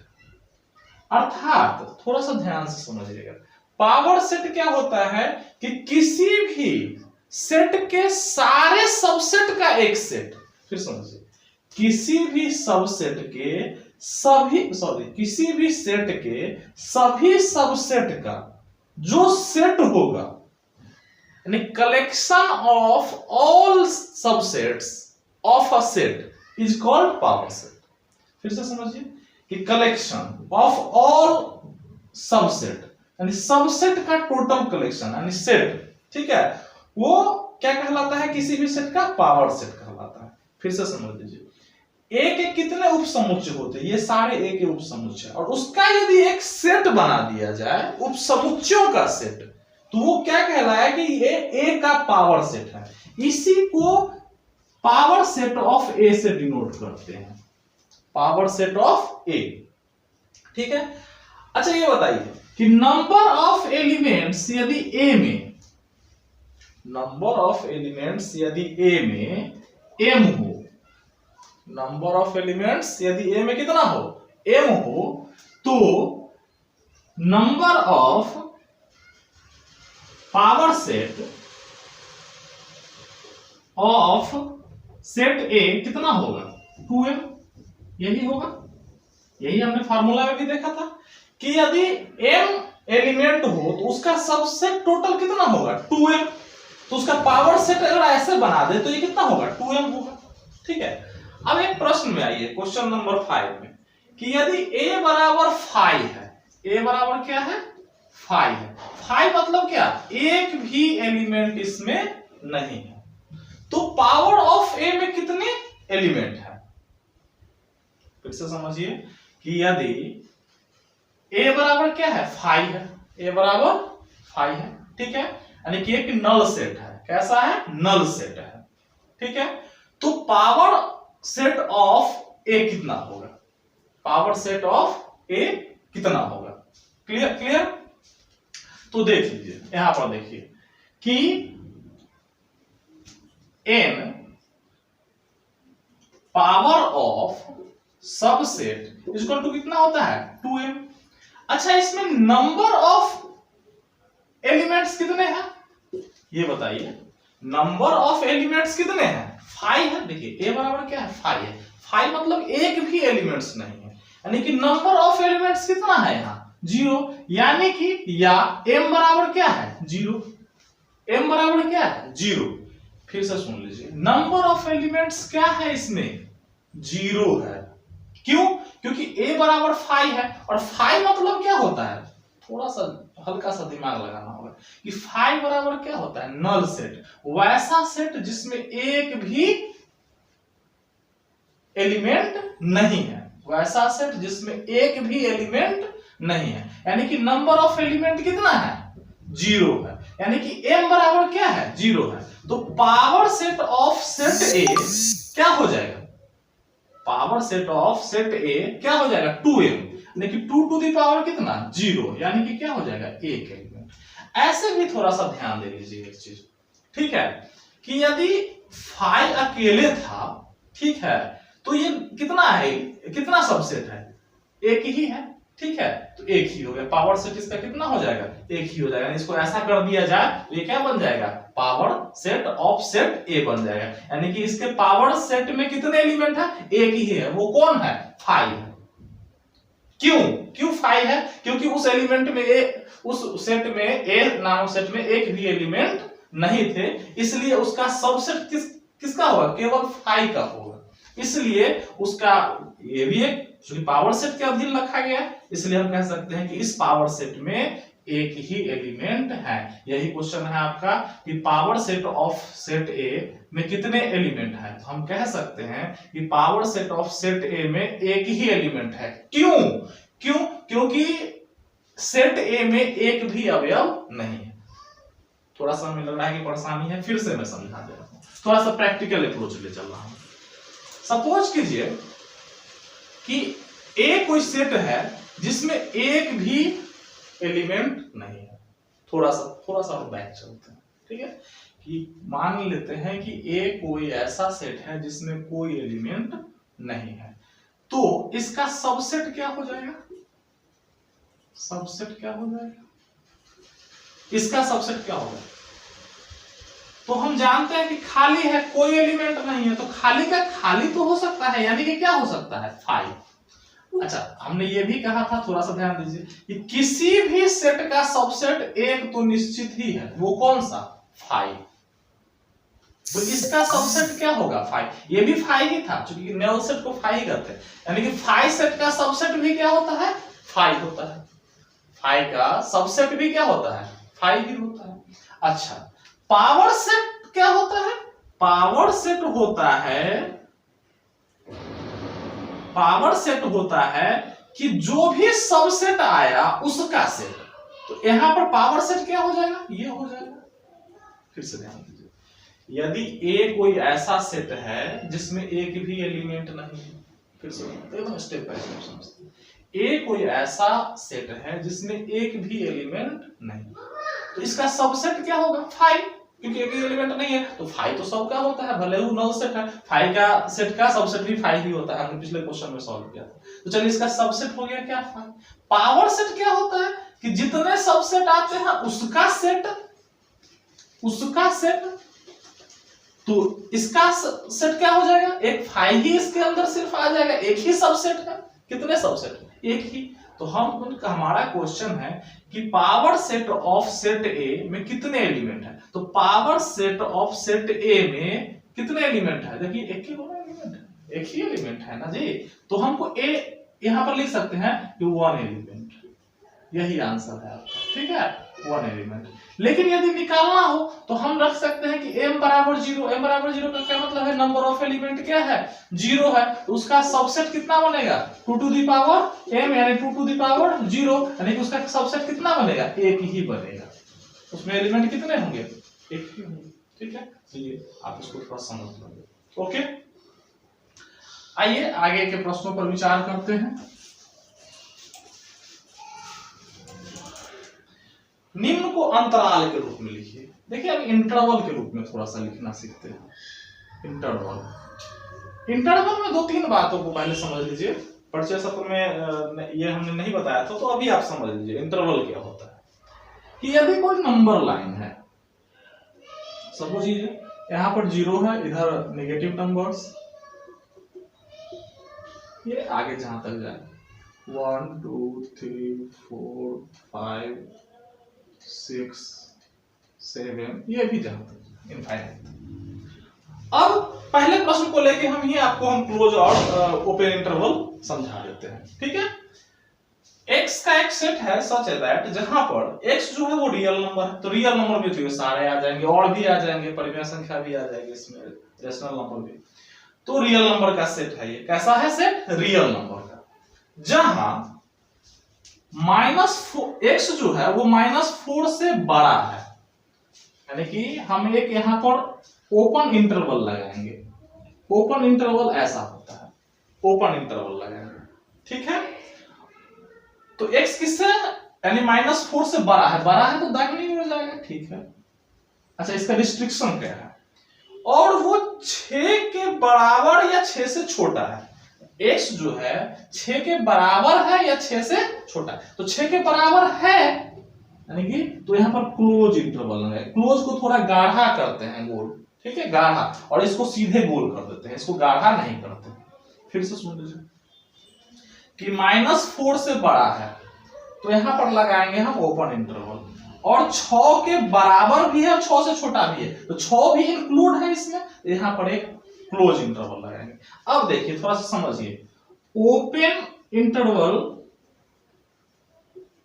अर्थात थोड़ा सा ध्यान से समझिएगा, पावर सेट क्या होता है कि किसी भी सेट के सारे सबसेट का एक सेट, फिर समझिए, किसी भी सबसेट के सभी, सॉरी किसी भी सेट के सभी सबसेट का जो सेट होगा, यानी collection of all subsets of a set is called power set. फिर से समझिए कि कलेक्शन ऑफ ऑल सबसेट, यानी सबसेट का टोटल कलेक्शन यानी सेट, ठीक है, वो क्या कहलाता है? किसी भी सेट का पावर सेट कहलाता है। फिर से समझ लीजिए, ए के कितने उपसमुच्चय होते हैं? ये सारे ए के उपसमुच्चय, और उसका यदि एक सेट बना दिया जाए, उपसमुच्चयों का सेट, तो वो क्या कहलाया कि ये ए का पावर सेट है। इसी को पावर सेट ऑफ ए से डिनोट करते हैं, पावर सेट ऑफ ए, ठीक है। अच्छा ये बताइए कि नंबर ऑफ एलिमेंट्स यदि ए में, नंबर ऑफ एलिमेंट्स यदि ए में m हो, नंबर ऑफ एलिमेंट्स यदि ए में कितना हो? m हो, तो number of power set of set ए कितना होगा? 2m। यही होगा, यही हमने फार्मूला में भी देखा था कि यदि m एलिमेंट हो तो उसका सबसेट टोटल कितना होगा? 2m। तो उसका पावर सेट अगर ऐसे बना दे तो ये कितना होगा? 2m होगा, ठीक है। अब एक प्रश्न में आइए, क्वेश्चन नंबर 5 में, कि यदि a बराबर 5 है, a बराबर क्या है? 5 है। 5 मतलब क्या? एक भी एलिमेंट इसमें नहीं है, तो पावर ऑफ a में कितने एलिमेंट है? फिर से समझिए कि यदि a बराबर क्या है? 5 है, a बराबर 5 है, ठीक है, यानी कि एक नल सेट है। कैसा है? नल सेट है, ठीक है। तो पावर सेट ऑफ ए कितना होगा? पावर सेट ऑफ ए कितना होगा? क्लियर? क्लियर? तो देख लीजिए, यहां पर देखिए कि n power of subset equal to कितना होता है? 2m। अच्छा, इसमें नंबर ऑफ एलिमेंट्स कितने हैं ये बताइए? नंबर ऑफ एलिमेंट्स कितने हैं? 5 है। देखिए a बराबर क्या है? 5 है। 5 मतलब एक भी एलिमेंट्स नहीं है, यानी कि नंबर ऑफ एलिमेंट्स कितना है यहाँ? 0। यानी कि या m बराबर क्या है? 0। m बराबर क्या है? 0। फिर से सुन लीजिए, नंबर ऑफ एलिमेंट्स क्या है इसमें? 0 है। क्यों? क्योंकि a बराबर 5 है, और 5 मतलब क्या होता है? थोड़ा सा हल्का सा दिमाग लगाना होगा कि 5 बराबर क्या होता है? नल सेट, वैसा सेट जिसमें एक भी एलिमेंट नहीं है, वैसा सेट जिसमें एक भी एलिमेंट नहीं है, यानी कि नंबर ऑफ एलिमेंट कितना है? 0 है, यानी कि m बराबर क्या है? 0 है। तो पावर सेट ऑफ सेट ए क्या हो जाएगा? पावर सेट ऑफ सेट ए क्या हो जाएगा? 2m, लेकिन 2 टू द पावर कितना? 0, यानी कि क्या हो जाएगा? एक एलिमेंट। ऐसे भी थोड़ा सा ध्यान दे लीजिए एक चीज, ठीक है, कि यदि 5 अकेले था, ठीक है, तो ये कितना है? कितना सबसेट है? एक ही है, ठीक है, तो एक ही हो गया। पावर सेट इसका कितना हो जाएगा? एक ही हो जाएगा। इसको ऐसा कर दिया जाए तो ये क्या बन जाएगा? पावर सेट ऑफ सेट ए बन जाएगा, यानी कि इसके पावर सेट में कितने एलिमेंट है? एक ही है। वो कौन है? 5 है। क्यों? क्यों 5 है? क्योंकि उस एलिमेंट में उस सेट में ए नामक सेट में एक भी एलिमेंट नहीं थे, इसलिए उसका सबसेट किसका होगा? केवल 5 का होगा। इसलिए उसका ये भी एक चूंकि पावर सेट के अधीन रखा गया है, इसलिए हम कह सकते हैं कि इस पावर सेट में एक ही एलिमेंट है। यही क्वेश्चन है आपका कि पावर सेट ऑफ सेट ए में कितने एलिमेंट हैं। तो हम कह सकते हैं कि पावर सेट ऑफ सेट ए में एक ही एलिमेंट है। क्यों? क्योंकि सेट ए में एक भी अवयव नहीं है। थोड़ा सा हमें लग रहा है कि परेशानी है, फिर से मैं समझा दे रहा हूं, थोड़ा सा प्रैक्टिकल अप्रोच ले चल रहा हूं। सपोज कीजिए कि ए कोई सेट है जिसमें एक भी एलिमेंट नहीं है। थोड़ा सा बैक चलते हैं, ठीक है, कि मान लेते हैं कि ए कोई ऐसा सेट है जिसमें कोई एलिमेंट नहीं है, तो इसका सबसेट क्या हो जाएगा? सबसेट क्या हो जाएगा? इसका सबसेट क्या होगा? तो हम जानते हैं कि खाली है, कोई एलिमेंट नहीं है, तो खाली का खाली तो हो सकता है, यानी कि क्या हो सकता है? 5। अच्छा, हमने ये भी कहा था, थोड़ा सा ध्यान दीजिए, कि किसी भी सेट का सबसेट एक तो निश्चित ही है, वो कौन सा? 5। तो इसका सबसेट क्या होगा? 5। ये भी 5 ही था, क्योंकि नल सेट को 5 कहते हैं, यानी कि 5 सेट का सबसेट भी क्या होता है? 5 होता है। 5 का सबसेट भी क्या होता है? 5 ही होता है। अच्छा, पावर सेट क्या होता है? पावर सेट होता है कि जो भी सबसेट आया उसका सेट। तो यहां पर पावर सेट क्या हो जाएगा? ये हो जाएगा। फिर से ध्यान दीजिए, यदि ए कोई ऐसा सेट है जिसमें एक भी एलिमेंट नहीं है, फिर से एकदम स्टेप बाय स्टेप समझते हैं। ए कोई ऐसा सेट है जिसमें एक भी एलिमेंट नहीं, तो इसका सबसेट क्या होगा? 5, क्योंकि एक एलिमेंट नहीं है, तो 5 तो सबका होता है, भले वो नल सेट है। 5 का सेट का सबसेट भी 5 ही होता है, हमने पिछले क्वेश्चन में सॉल्व किया था। तो चलिए, इसका सबसेट हो गया क्या? 5। पावर सेट क्या होता है कि जितने सबसेट आते हैं उसका सेट, तो इसका सेट क्या हो जाएगा? एक 5 ही इसके अंदर सिर्फ आ जाएगा, एक ही सबसेट है। कितने सबसेट? एक ही। तो हमारा क्वेश्चन है कि पावर सेट ऑफ सेट ए में कितने एलिमेंट है? तो पावर सेट ऑफ सेट ए में कितने एलिमेंट है? देखिए, एक ही एलिमेंट है, एक ही एलिमेंट है ना जी। तो हमको ए यहां पर लिख सकते हैं कि 1 एलिमेंट, यही आंसर है आपका, ठीक है, 1 एलिमेंट। लेकिन यदि निकालना हो तो हम रख सकते हैं कि m बराबर 0। m बराबर 0 का क्या मतलब है? नंबर ऑफ एलिमेंट क्या है? 0 है। तो उसका सबसेट कितना बनेगा? 2 टू द पावर m, यानी 2 टू द पावर 0, यानी कि उसका सबसेट कितना बनेगा? एक ही बनेगा। उसमें एलिमेंट कितने होंगे? एक ही होंगे, ठीक है। चलिए, आप इसको थोड़ा समझ लीजिए, ओके। आइए आगे के प्रश्नों पर विचार करते हैं। निम्न को अंतराल के रूप में लिखिए। देखिए, अब इंटरवल के रूप में थोड़ा सा लिखना सीखते हैं। इंटरवल में 2-3 बातों को पहले समझ लीजिए। परिचय सत्र में ये हमने नहीं बताया था, तो अभी आप समझ लीजिए इंटरवल क्या होता है। कि यदि कोई नंबर लाइन है, सपोज यहां पर 0 है, इधर नेगेटिव नंबर्स, ये आगे जहां तक जाए 1 2 3 4 5 6 7, ये भी जहां तक इनफाइनाइट। अब पहले प्रश्न को लेके हम क्लोज और ओपन इंटरवल समझा देते हैं, ठीक है। x का एक सेट है सच दैट जहां पर x जो है वो रियल नंबर है, तो रियल नंबर भी तो सारे आ जाएंगे, और भी आ जाएंगे, परिमेय संख्या भी आ जाएगी, इसमें रेशनल नंबर भी। तो रियल नंबर का सेट है ये। कैसा है सेट? रियल नंबर का, जहां x जो है वो -4 से बड़ा है, यानी कि हम एक यहां पर ओपन इंटरवल लगाएंगे। ओपन इंटरवल ऐसा होता है, ओपन इंटरवल लगाएंगे, ठीक है। तो x किससे, यानी -4 से बड़ा है तो दाहिनी ओर जाएगा, ठीक है। अच्छा, इसका रिस्ट्रिक्शन क्या है? और वो 6 के बराबर या 6 से छोटा है। x जो है 6 के बराबर है या 6 से छोटा है, तो 6 के बराबर है, यानी कि तो यहां पर क्लोज इंटरवल है। क्लोज को थोड़ा गाढ़ा करते हैं, गोल, ठीक है, गाढ़ा, और इसको सीधे गोल कर देते हैं, इसको गाढ़ा नहीं करते। फिर से सुन लीजिए कि -4 से बड़ा है, तो यहां पर लगाएंगे हम ओपन इंटरवल, और 6 के बराबर भी है और 6 से छोटा भी है, तो 6 भी इंक्लूड है इसमें, यहां पर एक क्लोज इंटरवल लगाएंगे। अब देखिए थोड़ा सा समझिए, ओपन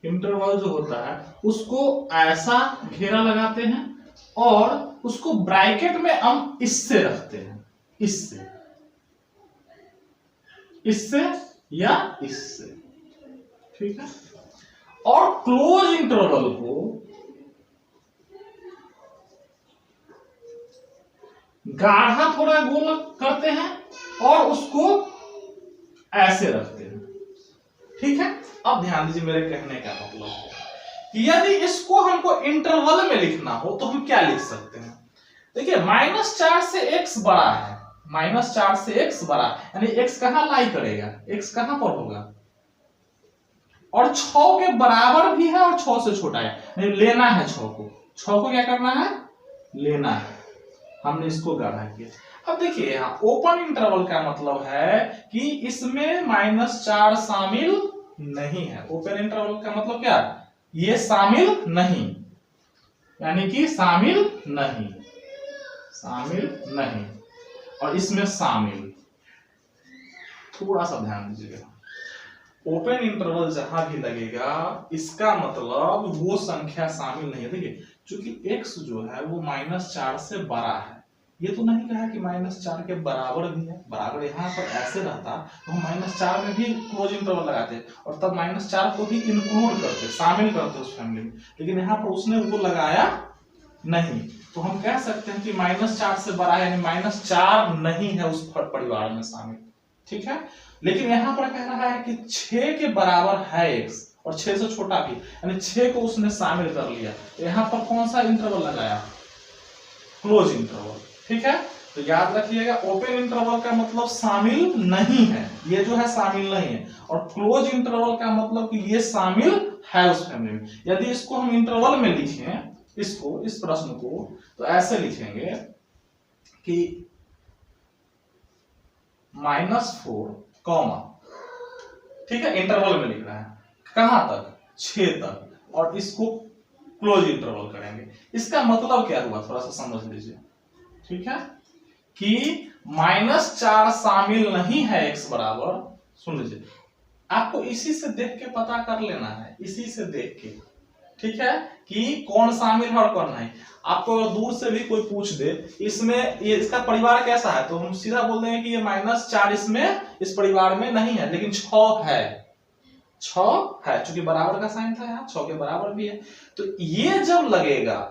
इंटरवल जो होता है उसको ऐसा घेरा लगाते हैं और उसको ब्रैकेट में हम इससे रखते हैं, इससे या इससे, ठीक है। और क्लोज इंटरवल को गाढ़ा थोड़ा गोल करते हैं और उसको ऐसे रखते हैं, ठीक है। अब ध्यान दीजिए मेरे कहने का मतलब है कि यदि इसको हमको इंटरवल में लिखना हो तो हम क्या लिख सकते हैं। देखिए -4 से x बड़ा है, -4 से x बड़ा, यानी x कहां लाई करेगा, x कहां पर होगा, और 6 के बराबर भी है और 6 से छोटा है, लेना है 6 को क्या करना है, लेना है। हमने इसको गाढ़ा किया। अब देखिए यहाँ ओपन इंटरवल का मतलब है कि इसमें -4 शामिल नहीं है। ओपन इंटरवल का मतलब क्या, ये शामिल नहीं, यानी कि शामिल नहीं और इसमें शामिल। थोड़ा सा ध्यान दीजिएगा, ओपन इंटरवल जहां भी लगेगा इसका मतलब वो संख्या शामिल नहीं है। देखिए चूंकि x जो है वो -4 से बड़ा है, ये तो नहीं कहा कि -4 के बराबर भी है, बराबर यहाँ पर ऐसे रहता तो हम -4 में भी क्लोज इंटरवल लगाते और तब -4 को भी इंक्लूड करते, शामिल करते उस फैमिली में, लेकिन यहाँ पर उसने वो लगाया नहीं। तो हम कह सकते हैं कि -4 से बड़ा है, यानी -4 नहीं है उस परिवार में शामिल, ठीक है। लेकिन यहाँ पर कह रहा है कि 6 के बराबर है x और 6 से छोटा भी, यानी 6 को उसने शामिल कर लिया। यहाँ पर कौन सा इंटरवल लगाया, क्लोज इंटरवल, ठीक है। तो याद रखिएगा ओपन इंटरवल का मतलब शामिल नहीं है, ये जो है शामिल नहीं है, और क्लोज इंटरवल का मतलब कि ये शामिल है उस फैमिली में। यदि इसको हम इंटरवल में लिखें, इसको, इस प्रश्न को, तो ऐसे लिखेंगे कि -4, ठीक है, इंटरवल में लिख रहा है, कहां तक, 6 तक, और इसको क्लोज इंटरवल करेंगे। इसका मतलब क्या हुआ, थोड़ा सा समझ लीजिए, ठीक है, कि -4 शामिल नहीं है x बराबर, सुन लीजिए, आपको इसी से देख के पता कर लेना है, इसी से देख के, ठीक है, कि कौन शामिल है और कौन नहीं। आपको अगर दूर से भी कोई पूछ दे इसमें ये इसका परिवार कैसा है, तो हम सीधा बोल देंगे कि ये -4 इसमें, इस परिवार में नहीं है, लेकिन 6 है, चूंकि बराबर का साइन था यहाँ, 6 के बराबर भी है। तो ये जब लगेगा,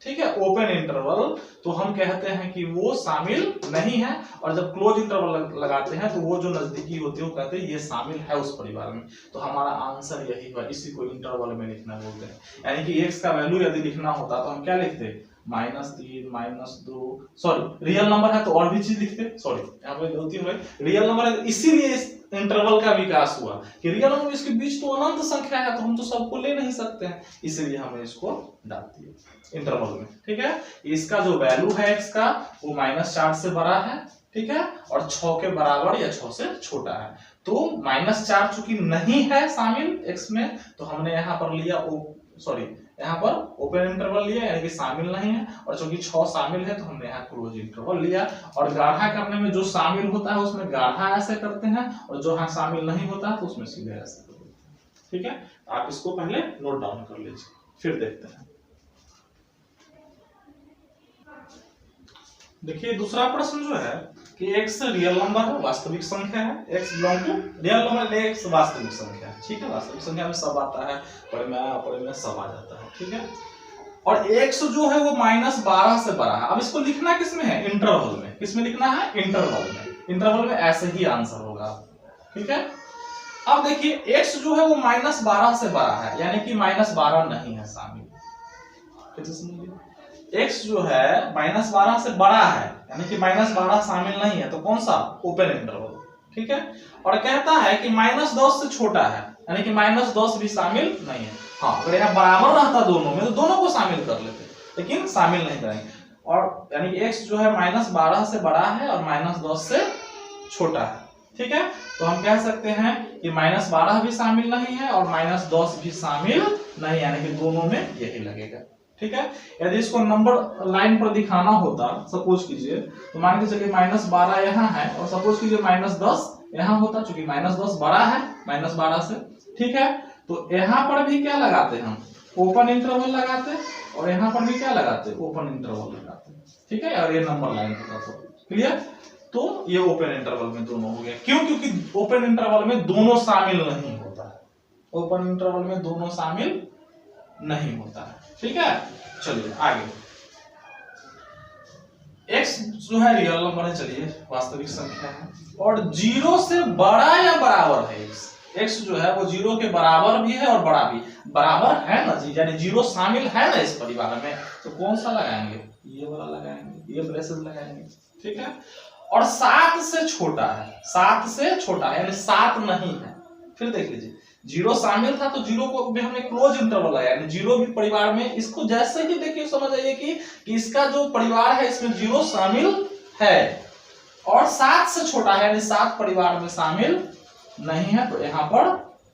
ठीक है, ओपन इंटरवल, तो हम कहते हैं कि वो शामिल नहीं है, और जब क्लोज इंटरवल लगाते हैं तो वो जो नजदीकी होते हैं वो कहते हैं ये शामिल है उस परिवार में। तो हमारा आंसर यही हुआ, इसी को इंटरवल में लिखना बोलते हैं। यानी कि x का वैल्यू यदि लिखना होता तो हम क्या लिखते, -3, -2, सॉरी रियल नंबर है तो और भी चीज लिखते, सॉरी यहाँ पे गलती हो गई, रियल नंबर है इसीलिए इस इंटरवल का विकास हुआ कि रियल नंबर इसके बीच तो अनंत संख्या है, तो हम तो सबको ले नहीं सकते हैं, इसलिए हमने इसको डाल दिया इंटरवल में, ठीक है। इसका जो वैल्यू है x का वो -4 से बड़ा है, ठीक है, और 6 के बराबर या 6 से छोटा है। तो -4 चूंकि नहीं है शामिल x में, तो हमने यहाँ पर लिया यहाँ पर ओपन इंटरवल लिया, यानी कि शामिल नहीं है, और चूंकि 6 शामिल है तो हमने यहाँ क्लोज इंटरवल लिया। और गाढ़ा करने में जो शामिल होता है उसमें गाढ़ा ऐसे करते हैं, और जो यहाँ शामिल नहीं होता है तो उसमें सीधे ऐसे करते हैं, ठीक है। आप इसको पहले नोट डाउन कर लीजिए, फिर देखते हैं। देखिए दूसरा प्रश्न जो है कि x रियल नंबर है, वास्तविक संख्या है, x belong to real number, x वास्तविक संख्या है, ठीक है। वास्तविक संख्या में सब आता है, परिमेय में सब आ जाता है, ठीक है। और x जो है वो -12 से बड़ा है। अब इसको लिखना किस में है, इंटरवल में। किस में लिखना है, इंटरवल में। इंटरवल में ऐसे ही आंसर होगा, ठीक है। अब देखिए x जो है वो -12 से बड़ा है, यानी कि -12 नहीं है शामिल। x जो है -12 से बड़ा है, यानी कि -12 शामिल नहीं है, तो कौन सा, ओपन इंटरवल, ठीक है। और कहता है कि -10 से छोटा है, यानी कि -10 भी शामिल नहीं है। हाँ, अगर यहाँ बराबर रहता दोनों में तो दोनों को शामिल कर लेते, लेकिन शामिल नहीं करेंगे। और यानी कि x जो है -12 से बड़ा है और -10 से छोटा है, ठीक है। तो हम कह सकते हैं कि -12 भी शामिल नहीं है और -10 भी शामिल नहीं, यानी कि दोनों में यही लगेगा, ठीक है। यदि इसको नंबर लाइन पर दिखाना होता, सपोज कीजिए, तो मान के चलिए -12 यहाँ है और सपोज कीजिए -10 यहाँ होता, चूंकि -10 बड़ा है -12 से, ठीक है। तो यहाँ पर भी क्या लगाते हम, ओपन इंटरवल लगाते, और यहाँ पर भी क्या लगाते, ओपन इंटरवल लगाते, ठीक है। और ये नंबर लाइन होता, तो क्लियर। तो ये ओपन इंटरवल में दोनों हो गया, क्यों, क्योंकि ओपन इंटरवल में दोनों शामिल नहीं होता है, ओपन इंटरवल में दोनों शामिल नहीं होता है, ठीक है। चलिए आगे, x जो है रियल नंबर है, चलिए वास्तविक संख्या है, और 0 से बड़ा या बराबर है x जो है वो 0 के बराबर भी है और बड़ा भी, बराबर है ना जी, यानी 0 शामिल है ना इस परिवार में, तो कौन सा लगाएंगे, ये वाला लगाएंगे, ये ब्रेसेस लगाएंगे, ठीक है। और 7 से छोटा है, 7 से छोटा है यानी 7 नहीं है। फिर देख लीजिए, 0 शामिल था तो 0 को भी हमने क्लोज इंटरवल लगाया, यानी 0 भी परिवार में, इसको जैसे ही देखिए समझ आइए कि इसका जो परिवार है इसमें 0 शामिल है, और 7 से छोटा है यानी 7 परिवार में शामिल नहीं है, तो यहाँ पर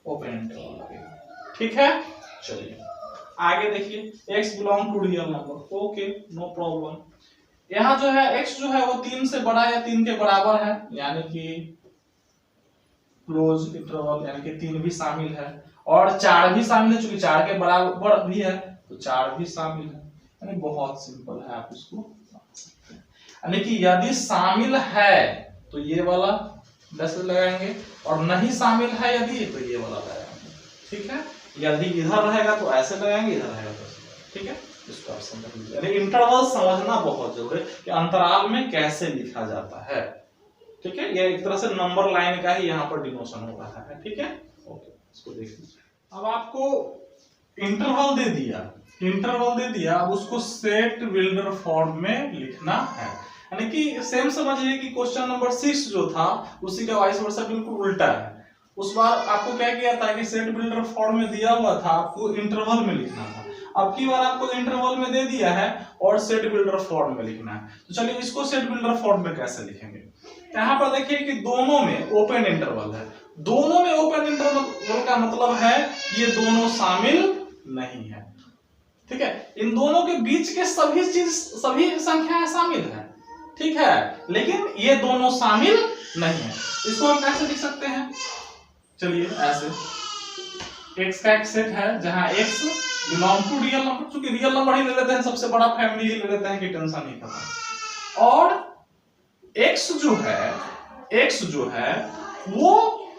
ओपन इंटरवल लगेगा, ठीक है। चलिए आगे देखिए, x belong to real number, okay no problem. यहाँ जो है x जो है वो 3 से बड़ा या 3 के बराबर है, यानी कि क्लोज इंटरवल, यानी कि 3 भी शामिल है, और 4 भी शामिल है, चूंकि 4 के बराबर भी है तो 4 भी शामिल है, यानी बहुत सिंपल है, आप इसको यानी कि यदि शामिल है तो ये वाला ब्रेसेस लगाएंगे, और नहीं शामिल है यदि तो ये वाला लगाएंगे, ठीक है। यदि इधर रहेगा तो ऐसे लगाएंगे, इधर रहेगा तो ऐसे, ठीक है। इसको आप समझ लीजिए, यानी इंटरवल समझना बहुत जरूरी है कि अंतराल में कैसे लिखा जाता है, ठीक है। ये एक तरह से नंबर लाइन का ही यहाँ पर डिनोशन हो रहा है, ठीक है। ओके, इसको देख लीजिए। अब आपको इंटरवल दे दिया, अब उसको सेट बिल्डर फॉर्म में लिखना है, यानी कि सेम समझिए कि क्वेश्चन नंबर 6 जो था उसी का वाइस वर्सा बिल्कुल उल्टा है। उस बार आपको क्या किया था कि सेट बिल्डर फॉर्म में दिया हुआ था, आपको इंटरवल में लिखना था, अब की बार आपको इंटरवल में दे दिया है और सेट बिल्डर फॉर्म में लिखना है। तो चलिए इसको सेट बिल्डर फॉर्म में कैसे लिखेंगे, यहाँ पर देखिए कि दोनों में ओपन इंटरवल है, दोनों में ओपन इंटरवल का मतलब है ये दोनों शामिल नहीं है, ठीक है। इन दोनों के बीच के सभी संख्याएं शामिल है, ठीक है, लेकिन ये दोनों शामिल नहीं है। इसको हम कैसे लिख सकते हैं, चलिए ऐसे, x का एक सेट है जहां x belong to real number, चूंकि रियल नंबर ही ले लेते हैं, सबसे बड़ा फैमिली ही ले लेते हैं कि टेंशन नहीं खत्म, और x जो है वो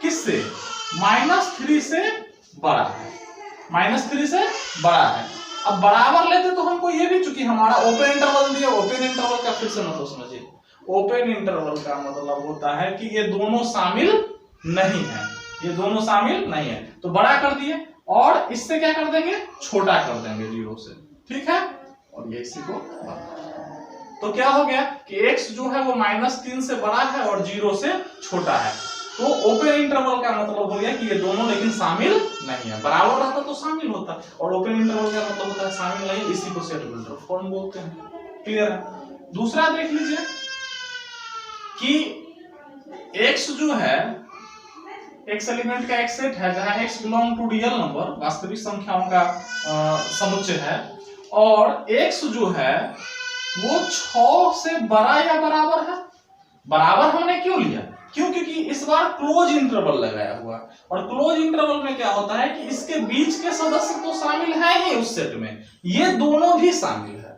किससे, -3 से बड़ा है, -3 से बड़ा है। अब बराबर लेते तो हमको ये भी, चूंकि हमारा ओपन इंटरवल दिया, ओपन इंटरवल का फिर से मतलब समझिए, ओपन इंटरवल का मतलब होता है कि ये दोनों शामिल नहीं है, ये दोनों शामिल नहीं है, तो बड़ा कर दिए और इससे क्या कर देंगे, छोटा कर देंगे 0 से, ठीक है। और ये इसी को, तो क्या हो गया कि x जो है वो -3 से बड़ा है और 0 से छोटा है, तो ओपन इंटरवल का मतलब हो गया कि ये दोनों लेकिन शामिल नहीं है, बराबर रहता तो शामिल होता, और ओपन इंटरवल का मतलब होता है शामिल नहीं, इसी को सेट बिल्डर फॉर्म बोलते हैं, क्लियर है। दूसरा देख लीजिए कि x जो है x एलिमेंट का एक सेट है जहां x belong to real number, वास्तविक संख्याओं का समुच्चय है, और x जो है वो 6 से बड़ा या बराबर है। बराबर हमने क्यों लिया, क्योंकि इस बार क्लोज इंटरवल लगाया हुआ, और क्लोज इंटरवल में क्या होता है कि इसके बीच के सदस्य तो शामिल है ही उस सेट में, ये दोनों भी शामिल है,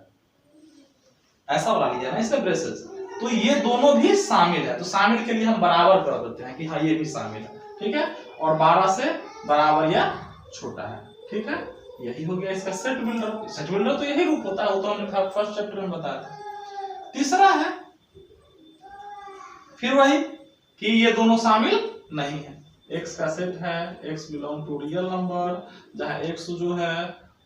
ऐसा बना लीजिए ना इसमें ब्रेसेस, तो ये दोनों भी शामिल है, तो शामिल के लिए हम बराबर कर देते हैं कि हाँ ये भी शामिल है, ठीक है, और 12 से बराबर या छोटा है, ठीक है। यही हो गया इसका सेट बिल्डर। सेट बिल्डर तो यही रूप होता है, वो तो हमने फर्स्ट चैप्टर में बताया था। तीसरा है फिर वही कि ये दोनों शामिल नहीं है, x का सेट है, x belong to real number, जहां x जो है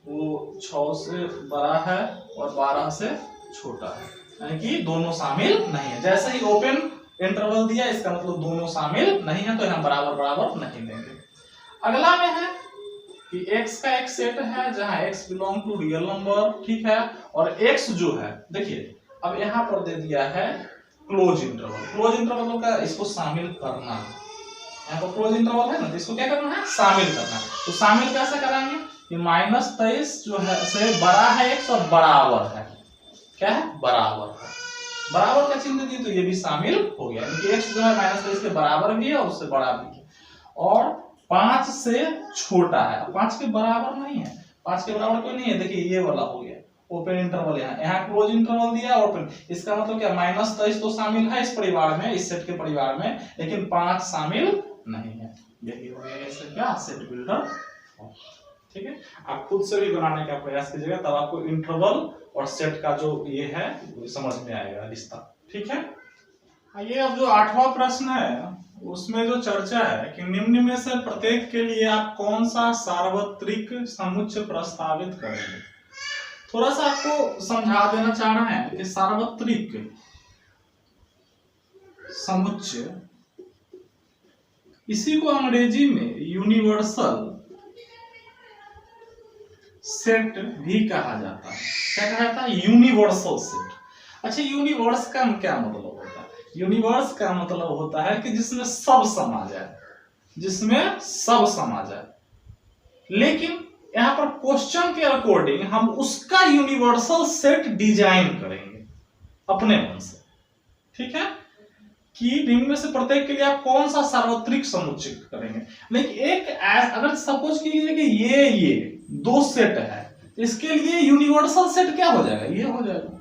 वो 6 से बड़ा है और 12 से छोटा है, यानी कि दोनों शामिल नहीं है। जैसे ही ओपन इंटरवल दिया, इसका मतलब दोनों शामिल नहीं है, तो यहाँ बराबर बराबर नहीं लेंगे। अगला में है कि x का एक सेट है जहां x belong to real number, ठीक है, और x जो है देखिए अब यहाँ पर दे दिया है क्लोज इंटरवल। क्लोज इंटरवल का इसको शामिल करना, यहाँ पर क्लोज इंटरवल है ना, तो इसको क्या करना है, शामिल करना। तो शामिल कैसे कराएंगे, कि -23 जो है से बड़ा है x और बराबर है, क्या है, बराबर है, बराबर का चिन्ह दी तो ये भी शामिल हो गया, क्योंकि x जो है -23 के बराबर भी है और उससे बड़ा भी है, और 5 से छोटा है, 5 के बराबर नहीं है, 5 के बराबर कोई नहीं है, देखिए ये वाला हो गया ओपन इंटरवल, यहाँ क्लोज इंटरवल दिया ओपन, इसका मतलब क्या -23 तो शामिल है इस परिवार में, इस सेट के परिवार में, लेकिन 5 शामिल नहीं है, यही हो गया इससे क्या, सेट बिल्डर। ठीक है, आप खुद से भी बनाने का प्रयास कीजिएगा, तब आपको इंटरवल और सेट का जो ये है समझ में आएगा रिश्ता। ठीक है, ये अब जो 8वां प्रश्न है उसमें जो चर्चा है कि निम्न में से प्रत्येक के लिए आप कौन सा सार्वत्रिक समुच्चय प्रस्तावित करेंगे। थोड़ा सा आपको समझा देना चाह रहे हैं कि सार्वत्रिक समुच्चय, इसी को अंग्रेजी में यूनिवर्सल सेट भी कहा जाता है। क्या कहा जाता है, यूनिवर्सल सेट। अच्छा, यूनिवर्स का क्या मतलब होता है, यूनिवर्स का मतलब होता है कि जिसमें सब समा जाए, जिसमें सब समा जाए, लेकिन यहाँ पर क्वेश्चन के अकॉर्डिंग हम उसका यूनिवर्सल सेट डिजाइन करेंगे अपने मन से। ठीक है, कि निम्न में से प्रत्येक के लिए आप कौन सा सार्वत्रिक समुच्चय करेंगे, लेकिन एक अगर सपोज कीजिए कि ये दो सेट है, इसके लिए यूनिवर्सल सेट क्या हो जाएगा, ये हो जाएगा,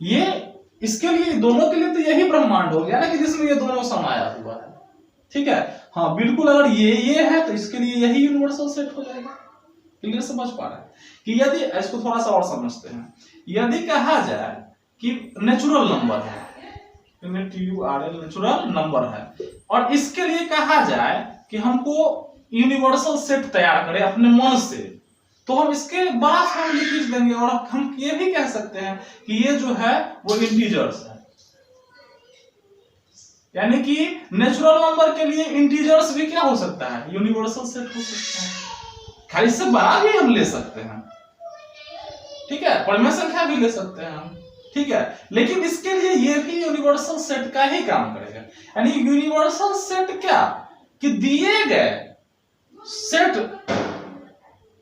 ये इसके लिए दोनों के लिए तो यही ब्रह्मांड हो गया ना कि जिसमें ये दोनों समाया हुआ है। ठीक है, हाँ बिल्कुल, अगर ये है तो इसके लिए यही यूनिवर्सल सेट हो जाएगा। क्लियर समझ पा रहे हैं कि यदि इसको थोड़ा सा और समझते हैं, यदि कहा जाए कि नेचुरल नंबर है, नेचुरल नंबर है, और इसके लिए कहा जाए कि हमको यूनिवर्सल सेट तैयार करें अपने मन से, तो हम इसके बड़ा फैमिली खींच देंगे, और हम ये भी कह सकते हैं कि ये जो है वो इंटीजर्स है, यानी कि नेचुरल नंबर के लिए इंटीजर्स भी क्या हो सकता है, यूनिवर्सल सेट हो सकता है, खाली इससे बड़ा भी हम ले सकते हैं। ठीक है, परिमेय संख्या भी ले सकते हैं हम। ठीक है, लेकिन इसके लिए ये भी यूनिवर्सल सेट का ही काम करेगा, यानी यूनिवर्सल सेट क्या, कि दिए गए सेट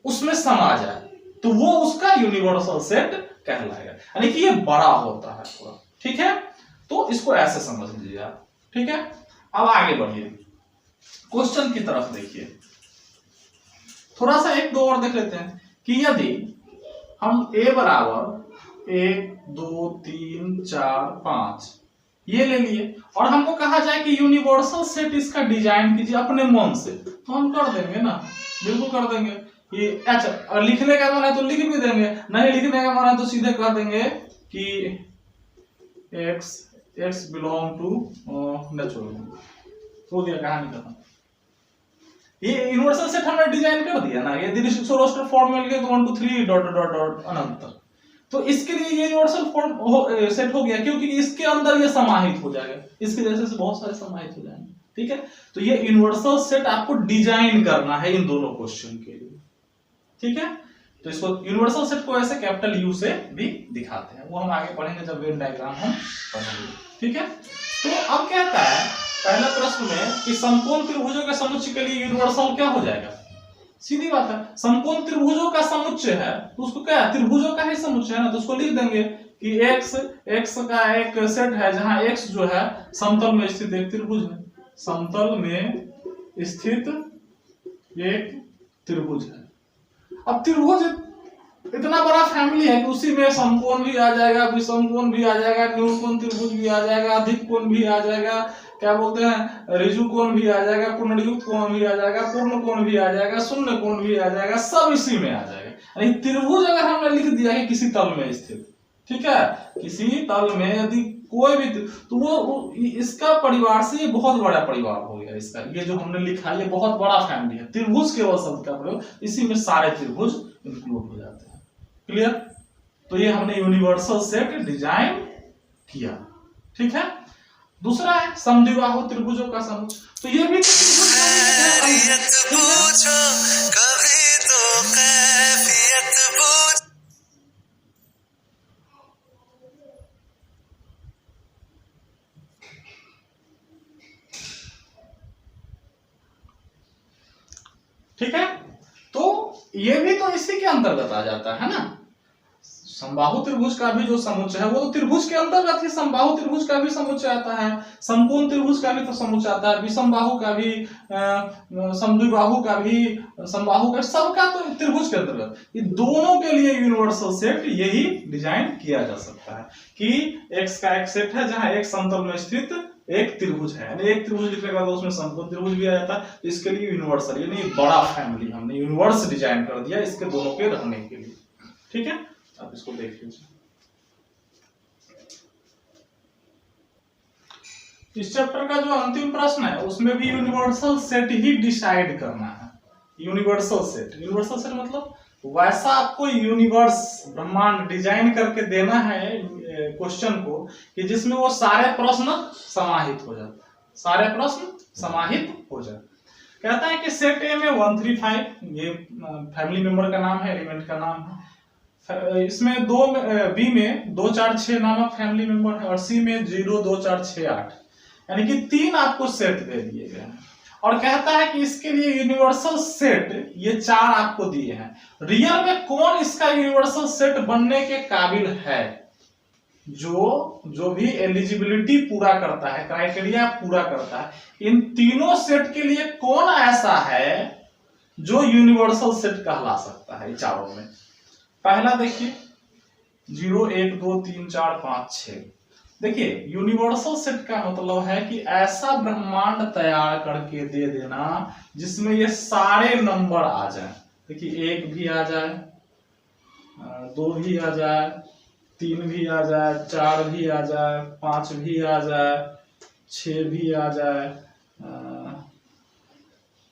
उसमें समा जाए तो वो उसका यूनिवर्सल सेट कहलाएगा, यानी कि ये बड़ा होता है पूरा। ठीक है, तो इसको ऐसे समझ लीजिए आप। ठीक है, अब आगे बढ़िए, क्वेश्चन की तरफ देखिए, थोड़ा सा एक दो और देख लेते हैं कि यदि हम a बराबर 1 2 3 4 5 ये ले लिए, और हमको कहा जाए कि यूनिवर्सल सेट इसका डिजाइन कीजिए अपने मन से, तो हम कर देंगे ना, बिल्कुल कर देंगे। ये अच्छा, और लिखने का मन है तो लिख भी देंगे, नहीं लिखने का मन है तो सीधे कर देंगे कि x बिलोंग टू नेचुरल, हो गया कहानी खत्म। ये यूनिवर्सल सेट हमने डिजाइन कर दिया ना, ये दिरिच-रोस्टर फॉर्म में लिखे तो 1 2 3 डॉट डॉट डॉट अनंत, तो इसके लिए ये यूनिवर्सल फॉर्म सेट हो गया, क्योंकि इसके अंदर ये समाहित हो जाएगा, इसके जैसे से बहुत सारे समाहित हो जाएंगे। ठीक है, तो ये यूनिवर्सल सेट आपको डिजाइन करना है इन दोनों क्वेश्चन के लिए। ठीक है, तो इसको यूनिवर्सल सेट को ऐसे कैपिटल यू से भी दिखाते हैं, वो हम आगे पढ़ेंगे जब वेन डायग्राम हम पढ़ेंगे। ठीक है, तो अब कहता है पहले प्रश्न में कि समकोण त्रिभुजों के समुच्चय के लिए यूनिवर्सल क्या हो जाएगा, सीधी बात है, समकोण त्रिभुजों का समुच्चय है तो उसको क्या है, त्रिभुजों का ही समुच्चय है ना, तो उसको लिख देंगे कि x का एक सेट है जहां x जो है समतल में स्थित एक त्रिभुज है, समतल में स्थित एक त्रिभुज है। अब त्रिभुज इतना बड़ा फैमिली है कि उसी में समकोण भी आ जाएगा, विषमकोण भी आ जाएगा, न्यूनकोण त्रिभुज भी आ जाएगा, अधिक कोण भी आ जाएगा, क्या बोलते हैं ऋजु कोण भी आ जाएगा, पुनर्युक्त कोण भी आ जाएगा, पूर्ण कोण भी आ जाएगा, शून्य कोण भी आ जाएगा, सब इसी में आ जाएगा। यानी त्रिभुज अगर हमने लिख दिया है किसी तल में स्थित, ठीक है, किसी तल में यदि कोई भी, तो वो इसका परिवार से ये बहुत बड़ा परिवार हो गया इसका, ये जो हमने लिखा है ये बहुत बड़ा फैमिली है। त्रिभुज केवल शब्द का प्रयोग, इसी में सारे त्रिभुज इंक्लूड हो जाते हैं। क्लियर, तो ये हमने यूनिवर्सल सेट डिजाइन किया। ठीक है, दूसरा है समद्विबाहु त्रिभुजों का समुच्चय, तो ये भी ठीक है, तो ये भी तो इसी के अंतर्गत आ जाता है ना। समबाहु त्रिभुज का भी जो समुच्चय है वो तो त्रिभुज के अंतर्गत ही, समबाहु त्रिभुज का भी समुच्चय आता है, समकोण त्रिभुज का भी तो समुच्चय आता है, विषमबाहु का भी, समद्विबाहु का भी, समबाहु का, सबका तो त्रिभुज के अंतर्गत। ये दोनों के लिए यूनिवर्सल सेट यही डिजाइन किया जा सकता है कि एक्स का एक सेट है जहां एक समतल में स्थित एक त्रिभुज है, यानी एक त्रिभुज लिखने के बाद उसमें समकोण त्रिभुज भी आ जाता है, तो इसके लिए यूनिवर्सल, यानी बड़ा फैमिली हमने यूनिवर्स डिजाइन कर दिया इसके दोनों के रहने के लिए। ठीक है, आप इसको देख लीजिए। इस चैप्टर का जो अंतिम प्रश्न है उसमें भी यूनिवर्सल सेट ही डिसाइड करना है। यूनिवर्सल सेट मतलब वैसा आपको यूनिवर्स ब्रह्मांड डिजाइन करके देना है क्वेश्चन को कि जिसमें वो सारे प्रश्न समाहित हो जाए, सारे प्रश्न समाहित हो जाए। कहता है कि सेट ए में 1 3 5 ये फैमिली मेंबर का नाम है, एलिमेंट का नाम है। इसमें बी में 2 4 6 नामक फैमिली मेंबर है और सी में 0 2 4 6 8, यानी कि 3 आपको सेट दे दिए गए हैं और कहता है कि इसके लिए यूनिवर्सल सेट ये 4 आपको दिए हैं। रियल में कौन इसका यूनिवर्सल सेट बनने के काबिल है? जो भी एलिजिबिलिटी पूरा करता है, क्राइटेरिया पूरा करता है, इन तीनों सेट के लिए कौन ऐसा है जो यूनिवर्सल सेट कहला सकता है? चारों में पहला देखिए 0 1 2 3 4 5 6। देखिए यूनिवर्सल सेट का मतलब है कि ऐसा ब्रह्मांड तैयार करके दे देना जिसमें ये सारे नंबर आ जाए। देखिए 1 भी आ जाए, 2 भी आ जाए, 3 भी आ जाए, 4 भी आ जाए, 5 भी आ जाए, 6 भी आ जाए,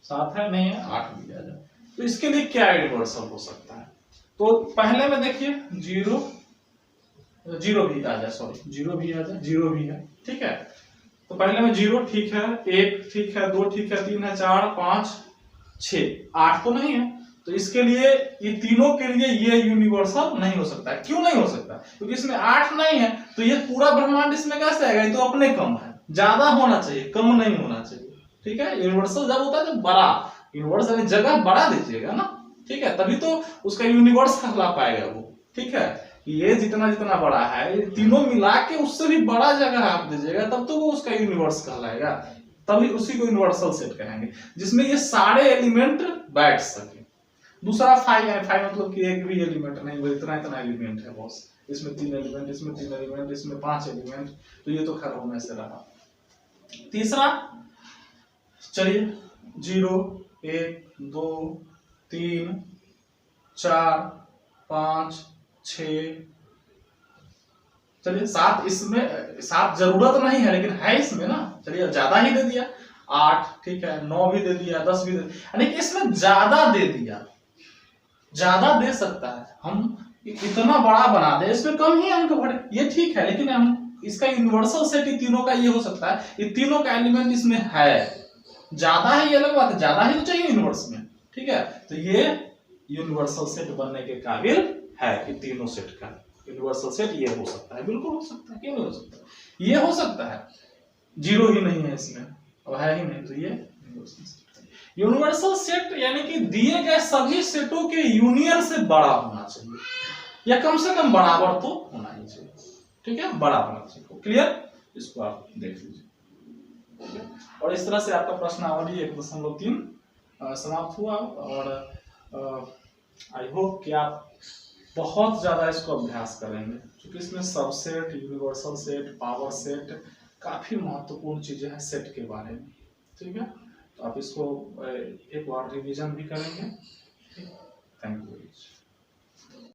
7 है नहीं है, 8 भी आ जाए। तो इसके लिए क्या यूनिवर्सल हो सकता है? तो पहले में देखिए 0 भी आ जाए, सॉरी 0 भी आ जाए, 0 भी है, ठीक है। तो पहले में 0 ठीक है, 1 ठीक है, 2 ठीक है, 3 है, 4 5 6 8 तो नहीं है। तो इसके लिए ये तीनों के लिए ये यूनिवर्सल नहीं हो सकता है। क्यों नहीं हो सकता? क्योंकि इसमें 8 नहीं है, तो ये पूरा ब्रह्मांड इसमें कैसे आएगा? ये तो अपने कम है, ज्यादा होना चाहिए, कम नहीं होना चाहिए। ठीक है, यूनिवर्सल जब होता है तो बड़ा यूनिवर्सल, जगह बड़ा दीजिएगा ना, ठीक है, तभी तो उसका यूनिवर्स कहला पाएगा वो। ठीक है, ये जितना जितना बड़ा है ये तीनों मिला के उससे भी बड़ा जगह आप दीजिएगा तब तो वो उसका यूनिवर्स कहलाएगा, तभी उसी को यूनिवर्सल सेट कहेंगे जिसमें ये सारे एलिमेंट बैठ सके। दूसरा 5 है, 5 मतलब कि एक भी एलिमेंट नहीं, वो इतना इतना एलिमेंट है बॉस, इसमें 3 एलिमेंट, इसमें 3 एलिमेंट, इसमें 5 एलिमेंट, तो ये तो खैर होने से रहा। तीसरा चलिए 0 1 2 3 4 5 6, चलिए 7, इसमें 7 जरूरत नहीं है लेकिन है इसमें ना, चलिए ज्यादा ही दे दिया। 8 ठीक है, 9 भी दे दिया, 10 भी दे दिया, यानी कि इसमें ज्यादा दे दिया, ज्यादा दे सकता है। हम इतना बड़ा बना दे, इसमें कम ही अंक भरे, ये ठीक है, लेकिन हम इसका यूनिवर्सल सेट इन तीनों का ये हो सकता है, ये तीनों का एलिमेंट इसमें है, ज्यादा है ये अलग बात है, ज्यादा ही तो चाहिए यूनिवर्स में। ठीक है, तो ये यूनिवर्सल सेट बनने के काबिल है कि तीनों सेट का यूनिवर्सल सेट ये हो सकता है, बिल्कुल हो सकता है, क्यों नहीं हो सकता? ये हो सकता है, 0 ही नहीं है इसमें, अब है ही नहीं, तो ये यूनिवर्सल सेट यानी कि दिए गए सभी सेटों के यूनियन से बड़ा होना चाहिए, या कम से कम बराबर तो होना ही चाहिए। ठीक है, बड़ा होना चाहिए। क्लियर? इसको आप देख लीजिए। और इस तरह से आपका प्रश्नावली 1.3 समाप्त हुआ और आई होप कि आप बहुत ज्यादा इसको अभ्यास करेंगे, क्योंकि इसमें subset, universal set, power set, काफी महत्वपूर्ण चीजें हैं सेट के बारे में। ठीक है, तो आप इसको एक बार रिवीजन भी करेंगे। Thank you very much.